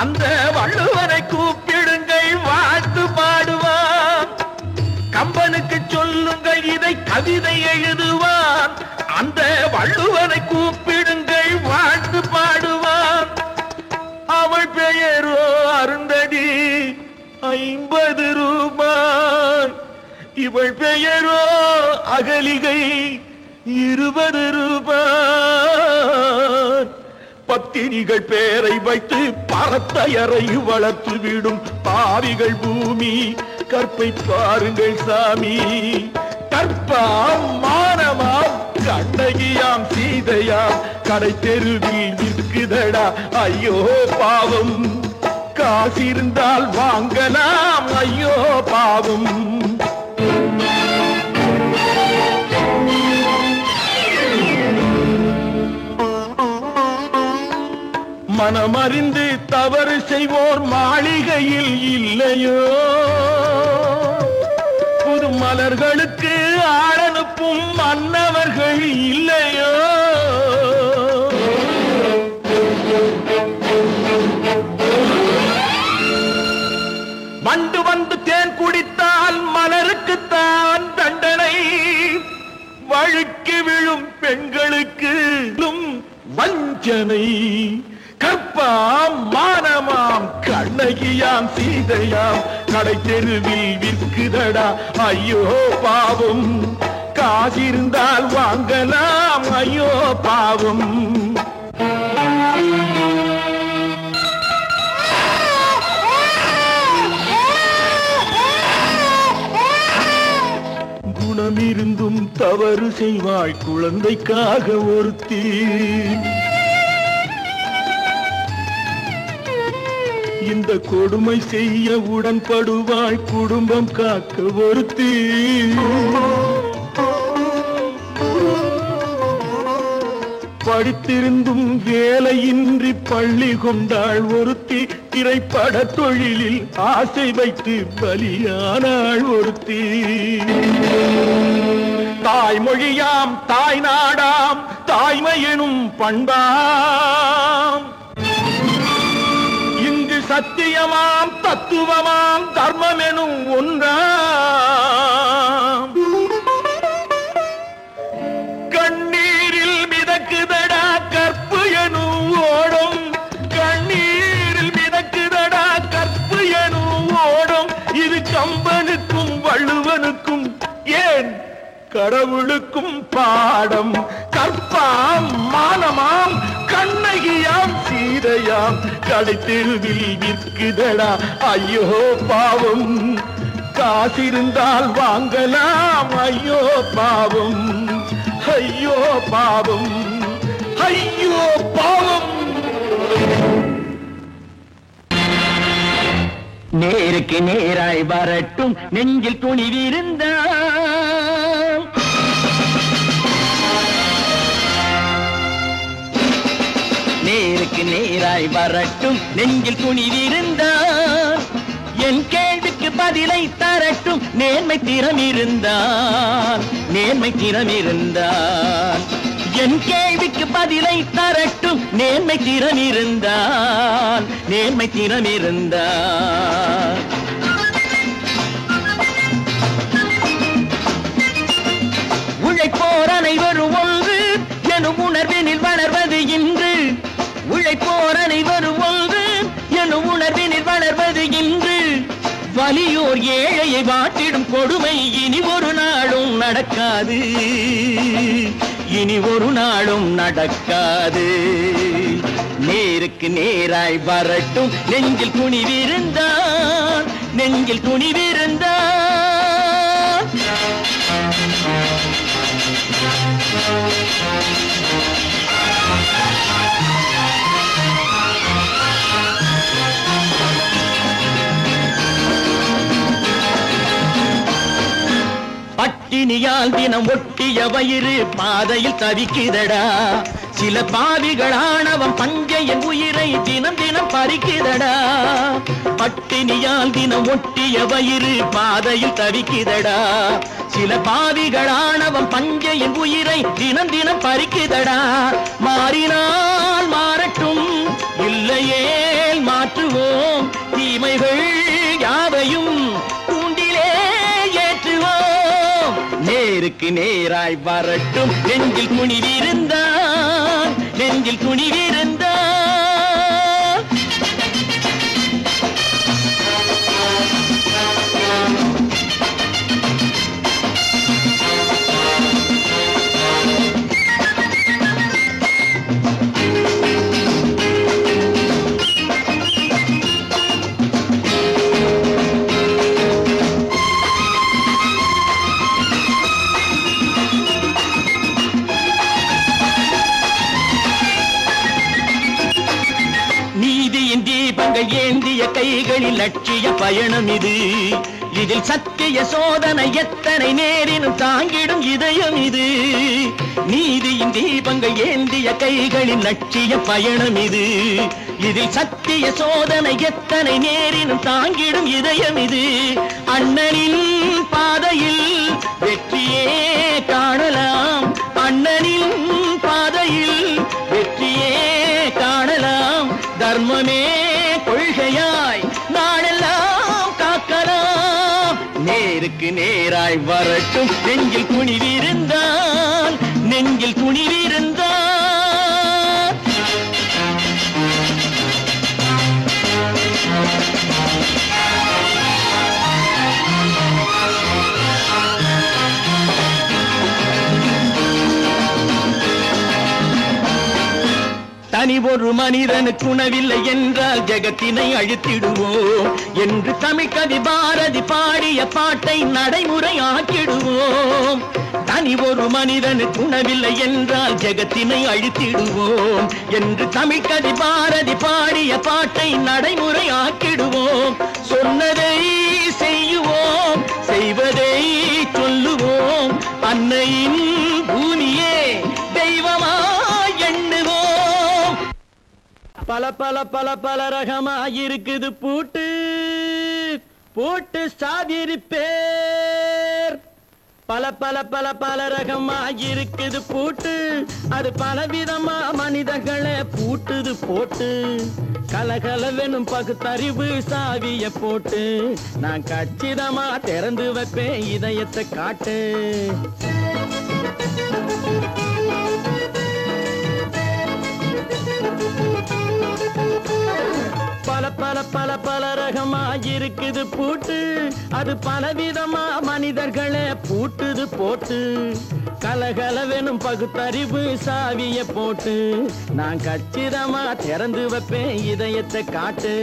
அந்த வள்ளுவரை கூப்பிடுங்கள் வாழ்த்து பாடுவார். கம்பனுக்கு சொல்லுங்கள் இதை கவிதை எழுதுவார், அந்த வள்ளுவரை கூப்பிடுங்கள் வாழ்த்து பாடுவார். அவள் பெயரோ அருந்ததி 50 ரூபாய், இவள் பெயரோ அகலிகை 20 ரூபாய். பத்தினிகள் பேரை வைத்து பரத்தையரை வளர்த்து விடும் பாவிகள் பூமி, கற்பை பாருங்கள் சாமி. கற்பாம் மானமாம் கண்ணகியாம் சீதையாம், கடை தெருவில் விற்குதடா ஐயோ பாவம், காசிருந்தால் வாங்கலாம் ஐயோ பாவம். மனமறிந்து தவறு செய்வோர் மாளிகையில் இல்லையோ, புது மலர்களுக்கு ஆளனுப்பும் மன்னவர்கள் இல்லையோ. வண்டு வந்து தேன் குடித்தால் மலருக்குத்தான் தண்டனை, வழுக்கி விழும் பெண்களுக்கு வஞ்சனை. கற்பாம் மானமாம் கண்ணகியாம் சீதையாம், கடை தெருவில் விற்குதடா ஐயோ பாவம், காசிருந்தால் வாங்கலாம் ஐயோ பாவம். குணமிருந்தும் தவறு செய்வாள் குழந்தைக்காக ஒருத்தி, இந்த கொடுமை செய்ய உடன்படுவாள் குடும்பம் காக்க ஒருத்தி. படித்திருந்தும் வேலையின்றி பள்ளி கொண்டாள் ஒருத்தி, திரைப்பட தொழிலில் ஆசை வைத்து பலியானாள் ஒருத்தி. தாய்மொழியாம் தாய் நாடாம் தாய்மை எனும் பண்பாம், சத்தியமாம் தத்துவமாம் தர்மம் எனும் ஒன்றாம். கண்ணீரில் மிதக்குதடா கற்பு எனும் ஓடும், கண்ணீரில் மிதக்குதடா கற்பு எனும் ஓடும். இது கம்பனுக்கும் வள்ளுவனுக்கும் ஏன் கடவுளுக்கும் பாடம். கற்பாம் மானமாம் கண்ணகியாம் சீதையாம், கடை தெருவில் விற்குதடா ஐயோ பாவம், காசிருந்தால் வாங்கலாம் ஐயோ பாவம், ஐயோ பாவம், ஐயோ பாவம். நேருக்கு நேராய் வரட்டும் நெஞ்சில் துணிவிருந்தால், நேருக்கு நேராய் வரட்டும் நெஞ்சில் துணிவிருந்தால், என் கேள்விக்கு பதிலை தரட்டும் நேர்மை திறம் இருந்தால், நேர்மை திறம் இருந்தால். என் கேள்விக்கு பதிலை தரட்டும் நேர்மை திறம் இருந்தால், நேர்மை திறம் இருந்தால். வலியோர் ஏழையை வாட்டிடும் கொடுமை இனி ஒரு நாளும் நடக்காது, இனி ஒரு நாளும் நடக்காது. நேருக்கு நேராய் வரட்டும் நெஞ்சில் துணிவிருந்தான், நெஞ்சில் துணிவிருந்தான். பட்டினியால் தினம் ஒட்டிய வயிறு பாதையில் தவிக்குதடா, சில பாவிகளானவன் பஞ்சையின் உயிரை தினம் தினம் பறிக்குதடா. பட்டினியால் தினம் ஒட்டிய வயிறு பாதையில் தவிக்குதடா, சில பாவிகளானவன் பஞ்சையின் உயிரை தினம் தினம் பறிக்குதடா. மாறினால் மாறட்டும், இல்லையே மாற்றுவோம், தீமைகள் யாவையும் தூண்டிலே ஏற்றுவோம். நேருக்கு நேராய் வரட்டும் நெஞ்சில் துணிவிருந்தான், நெஞ்சில் துணிவிருந்தான். தீபங்கள் ஏந்திய கைகளில் லட்சிய பயணம் இது, இதில் சத்திய சோதனை எத்தனை நேரினும் தாங்கிடும் இதயம் இது. நீதியின் தீபங்கள் ஏந்திய கைகளில் லட்சிய பயணம் இது, இதில் சத்திய சோதனை எத்தனை நேரினும் தாங்கிடும் இதயம் இது. அண்ணனின் பாதையில் வெற்றியே காணலாம், அண்ணனின் பாதையில் வெற்றியே காணலாம். தர்மமே கொள்கையாய் நாளெல்லாம் காக்கலாம். நேருக்கு நேராய் வரட்டும் நெஞ்சில் துணிவிருந்தான், நெஞ்சில் துணிவிருந்தான். தனி ஒரு மனிதனுக்கு உணவில்லை என்றால் ஜெகத்தினை அழித்திடுவோம் என்று தமிழ் கவி பாரதி பாடிய பாட்டை நடைமுறையாக்கிடுவோம். தனி ஒரு மனிதனுக்கு உணவில்லை என்றால் ஜெகத்தினை அழித்திடுவோம் என்று தமிழ் கவி பாரதி பாடிய பாட்டை நடைமுறையாக்கிடுவோம். சொன்னதை செய்யுவோம், செய்வதை சொல்லுவோம், அன்னையின் பூமியே தெய்வமா எண்ணுவோம். பல பல பல பல ரகமாயிருக்குது பூட்டு, பூட்டு சாதிருப்பேர். பல பல பல பல ரகமாயிருக்குது பூட்டு, அது பலவிதமா மனிதர்களை பூட்டுது போட்டு. கலகலவெனும் பகுத்தறிவு சாவிய போட்டு நான் கச்சிதமா திறந்து வைப்பேன் இதயத்தை காட்டு. பல பல பல பல ரகமாயிருக்குது பூட்டு, அது பலவிதமா மனிதர்களை பூட்டுது போட்டு. கலகலவெனும் பகுத்தறிவு சாவிய போட்டு நான் கச்சிதமா திறந்து வைப்பேன் இதயத்தை காட்டு.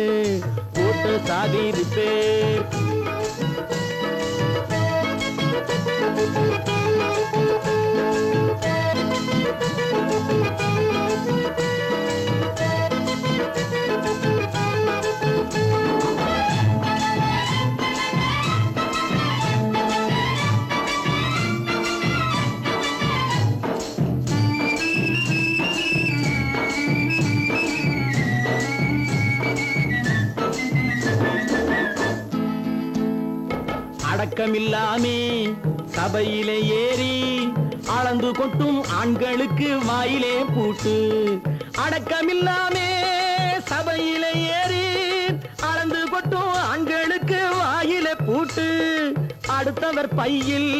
பூட்டு சாதிருப்பேர். அடக்கமில்லாமே சபையிலே ஏறி அளந்து கொட்டும் ஆண்களுக்கு வாயிலே பூட்டு. அடக்கமில்லாமே சபையிலே ஏறி அளந்து கொட்டும் ஆண்களுக்கு வாயிலே பூட்டு. அடுத்தவர் பையில்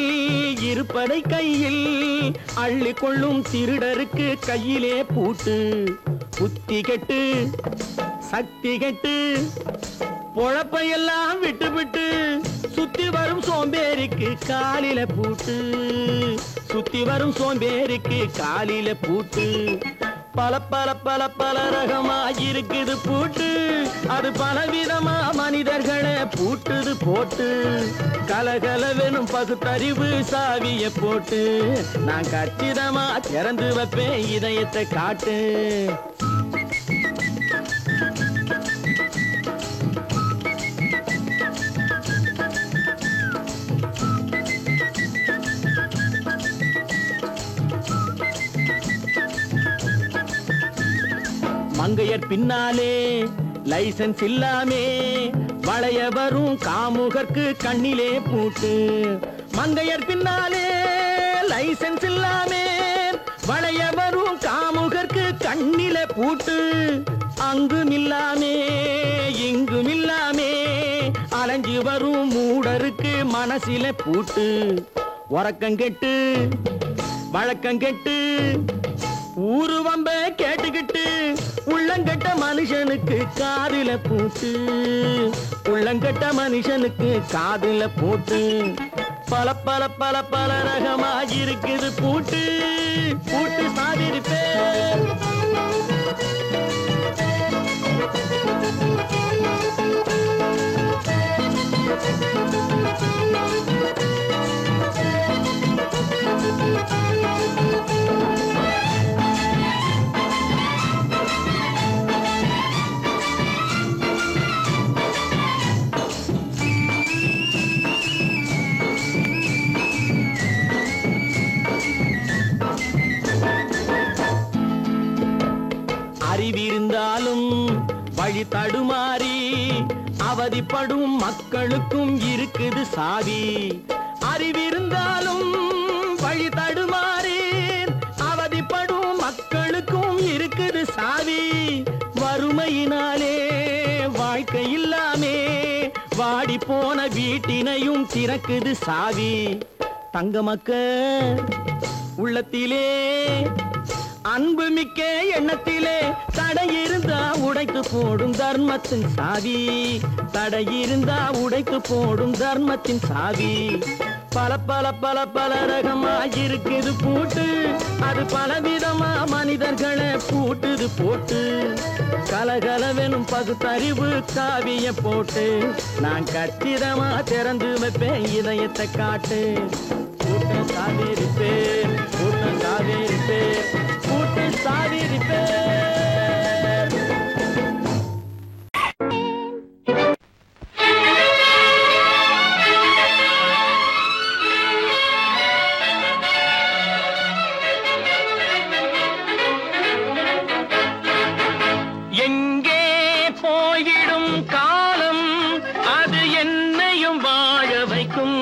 இருப்பதை கையில் அள்ளிக்கொள்ளும் திருடருக்கு கையிலே பூட்டு. புத்தி கெட்டு சக்தி கெட்டு பொழப்பையெல்லாம் விட்டு விட்டு காலில பூட்டு, சுத்தி வரும் சோம்பேறிக்கு காலில பூட்டு. பல பல பல பல ரகமா இருக்குது பூட்டு, அது பலவிதமா மனிதர்களை பூட்டுது போட்டு. கலகலவெனும் பகுத்தறிவு சாவிய போட்டு, நான் கச்சிதமா திறந்து வைப்பேன் இதயத்தை காட்டு. மங்கையர் பின்னாலே லைசன்ஸ் இல்லாமே வளைய வரும் காமுகர்க்கு கண்ணிலே பூட்டு. மங்கையர் பின்னாலே லைசன்ஸ் இல்லாமே வளைய வரும் காமுகர்க்கு கண்ணிலே பூட்டு. அங்கும் இல்லாமே இங்கும் இல்லாமே அலைஞ்சு வரும் மூடருக்கு மனசில பூட்டு. உறக்கம் கெட்டு வழக்கம் கெட்டு ஊரு வம்ப கேட்டுக்கிட்டு உள்ளங்கட்ட மனுஷனுக்கு காதில பூட்டு, உள்ளங்கட்ட மனுஷனுக்கு காதில பூட்டு. பல பல பல பல ரகமா இருக்குது பூட்டு, பூட்டு சாதிருப்பேன். அறிவிருந்தாலும் வழி தடுமாறி அவதிப்படும் மக்களுக்கும் இருக்குது சாவி. அறிவிருந்தாலும் வழி தடுமாறி அவதிப்படும் மக்களுக்கும் இருக்குது சாவி. வறுமையினாலே வாழ்க்கை இல்லாமே வாடி போன வீட்டினையும் திறக்குது சாவி. தங்க மக்க உள்ளத்திலே அன்பு மிக்க எண்ணத்திலே தடை இருந்தா உடைத்து போடும் தர்மத்தின் சாவி, தடை இருந்தா உடைத்து போடும் தர்மத்தின் சாவி. பல பல பல பல ரகமா இருக்குது பூட்டு, அது பலவிதமா மனிதர்களை பூட்டுது போட்டு. கலகலவெனும் பகுத்தறிவு காவிய போட்டு, நான் கச்சிதமா திறந்து வைப்பேன் இதயத்தை காட்டு. பூட்டு சாதிருப்பேன், பூட்டு சாதிருப்பேன், பூட்டு சாதிருப்பேன். எங்கே போய்விடும் காலம் அது என்னையும் வாழ வைக்கும்.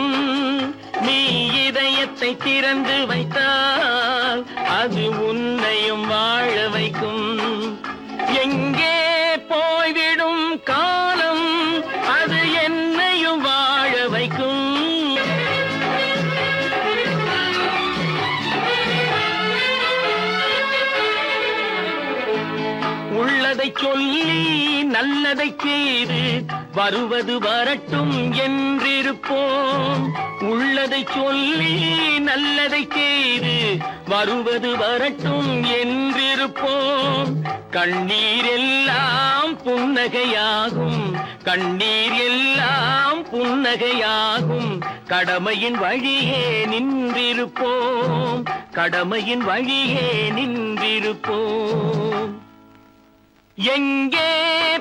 நீ இதயத்தை திறந்து வைத்தால் அது உன்னையும் வாழ வைக்கும். எங்கே போய்விடும் காலம் அது என்னையும் வாழ வைக்கும். உள்ளதை சொல்லி நல்லதை செய்து வருவது வரட்டும் என்றிருப்போம். உள்ளதை சொல்லி நல்லதை செய்து வருவது வரட்டும் என்றிருப்போம். கண்ணீர் எல்லாம் புன்னகையாகும், கண்ணீர் எல்லாம் புன்னகையாகும். கடமையின் வழியே நின்றிருப்போம், கடமையின் வழியே நின்றிருப்போம். எங்கே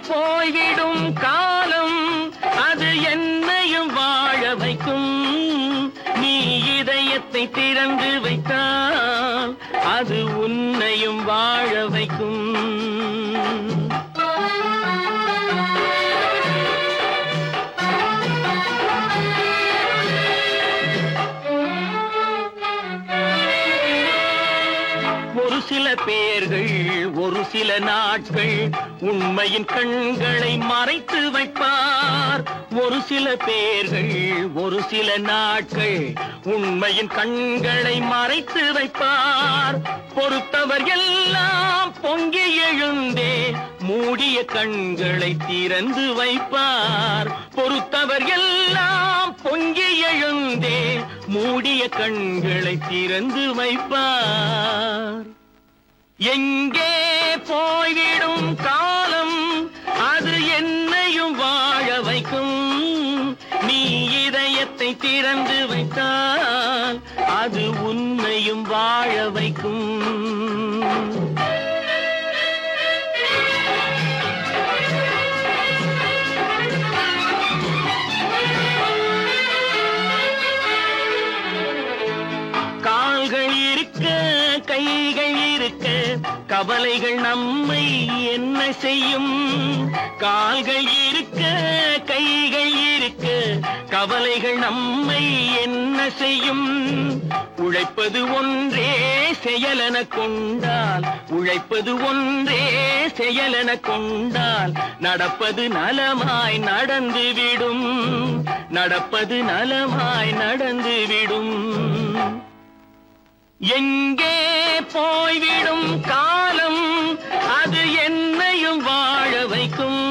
போய்விடும் காலம் அது என்னையும் வாழ வைக்கும். நீ இதயத்தை திறந்து வைத்தால் அது உன்னையும் வாழ வைக்கும். ஒரு சில பேர்கள் ஒரு சில நாட்கள் உண்மையின் கண்களை மறைத்து வைப்பார். ஒரு சில பேர்கள் ஒரு சில நாட்கள் உண்மையின் கண்களை மறைத்து வைப்பார். பொறுத்தவர் எல்லாம் பொங்கி எழுந்தே மூடிய கண்களை திறந்து வைப்பார். பொறுத்தவர் எல்லாம் பொங்கி எழுந்தே மூடிய கண்களை திறந்து வைப்பார். எங்கே போய்விடும் காலம் அது என்னையும் வாழ வைக்கும். நீ இதயத்தை திறந்து வைத்தால் அது உன்னையும் வாழ வைக்கும். கால்கள் இருக்க கைகள் இருக்க கவலைகள் நம்மை என்ன செய்யும்? கால்கள் இருக்க கைகள் இருக்க கவலைகள் நம்மை என்ன செய்யும்? உழைப்பது ஒன்றே செயலென கொண்டால், உழைப்பது ஒன்றே செயலென கொண்டால் நடப்பது நலமாய் நடந்துவிடும், நடப்பது நலமாய் நடந்துவிடும். எங்கே போய்விடும் காலம் அது என்னையும் வாழ வைக்கும்.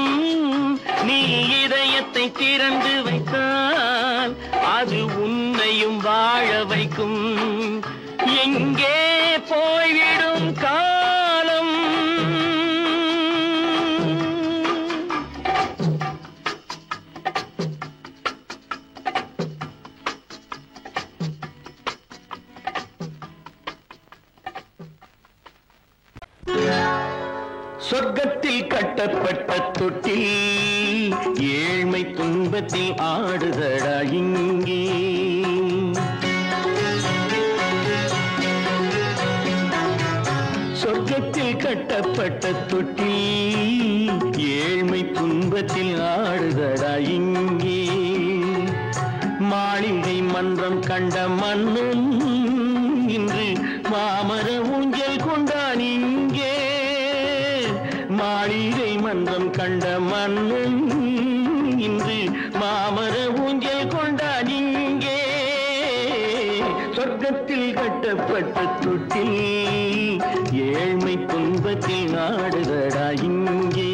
நீ இதயத்தை திறந்து வைத்தால் அது உன்னையும் வாழ வைக்கும். எங்கே போய்விடும் காலம். சொர்க்கத்தில் கட்டப்பட்ட தொட்டில் ஏழ்மை துன்பத்தில் ஆடுதடா இங்கே. சொர்க்கத்தில் கட்டப்பட்ட தொட்டில் ஏழ்மை துன்பத்தில் ஆடுதடா இங்கே. மாளிகை மன்றம் கண்ட மன்னன் இன்று மாமர ஊஞ்சல் கொண்டான் இங்கே. மாளிகை மன்றம் கண்ட மன்னன் இன்று மாமர ஊஞ்சல் கொண்டான் இங்கே. சொர்க்கத்தில் கட்டப்பட்ட தொட்டில் ஏழ்மை துன்பத்தில் நாடுதடா இங்கே.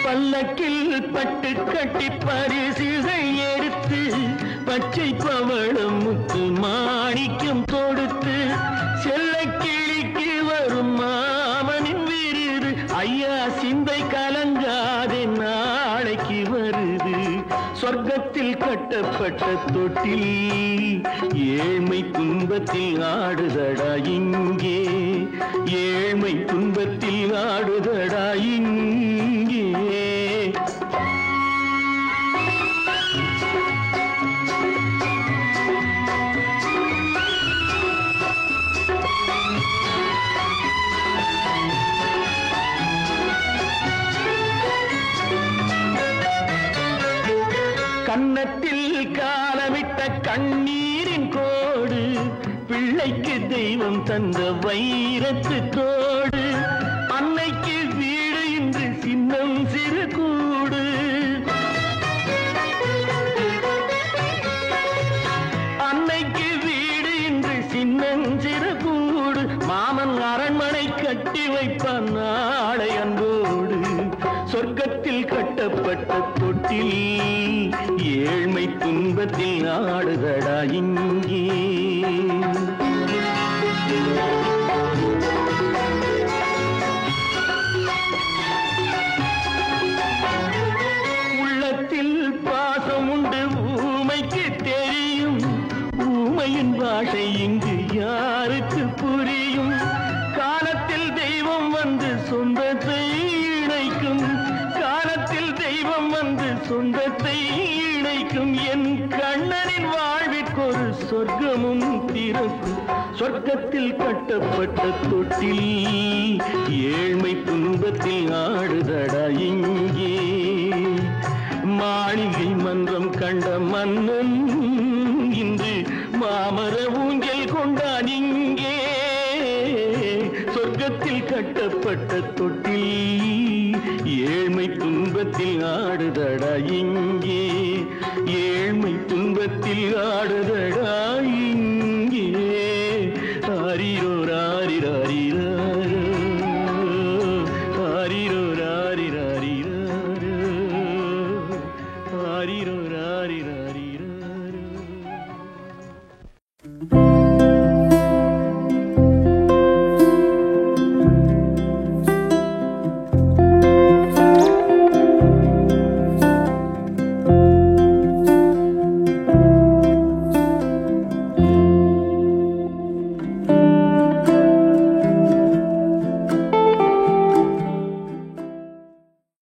பல்லக்கில் பட்டு கட்டி பரிசுகள் எடுத்து பச்சை பவளம் முத்து மாணிக்கம் தொடுத்து செல்ல கிளிக்கு வரும் மாமனின் விருது. ஐயா சிந்தை கலங்காதே நாளைக்கு வருது. சொர்க்கத்தில் கட்டப்பட்ட தொட்டில் ஏழ்மை துன்பத்தில் ஆடுதடா இங்கே. ஏழ்மை துன்பத்தில் ஆடுதடா இங்கே. கன்னத்தில் காலமிட்ட கண்ணீரின் கோடு பிள்ளைக்கு தெய்வம் தந்த வைரத்து கோடு. அன்னைக்கு வீடு இன்று சின்னம் சிறு கூடு. அன்னைக்கு வீடு இன்று சின்னம் சிறு கூடு. மாமன் அரண்மனை கட்டி வைப்பான் நாளை அன்போடு. சொர்க்கத்தில் கட்டப்பட்ட தொட்டில் ஏழ்மை துன்பத்தில் ஆடுதடா இங்கே. உள்ளத்தில் பாசம் உண்டு ஊமைக்கு தெரியும். ஊமையின் பாஷை இங்கு யாருக்கு புரியும்? காலத்தில் தெய்வம் வந்து சொந்தத்தை இணைக்கும். காலத்தில் தெய்வம் வந்து சொந்தத்தை இணைக்கும். என் கண்ணனின் வாழ்விற்கொரு சொர்க்கமும் திறக்கும். சொர்க்கத்தில் கட்டப்பட்ட தொட்டில் ஏழ்மை துன்பத்தில் ஆடுதடா இங்கே. மாளிகை மன்றம் கண்ட மன்னன் இன்று மாமர ஊஞ்சல் கொண்டான் இங்கே. சொர்க்கத்தில் கட்டப்பட்ட தொட்டில் ஏழ்மை துன்பத்தில் ஆடுதடா இங்கே. ஏழ்மை துன்பத்தில் ஆடுதடா இங்கே. ஆரிரோ ராரிராரிரா.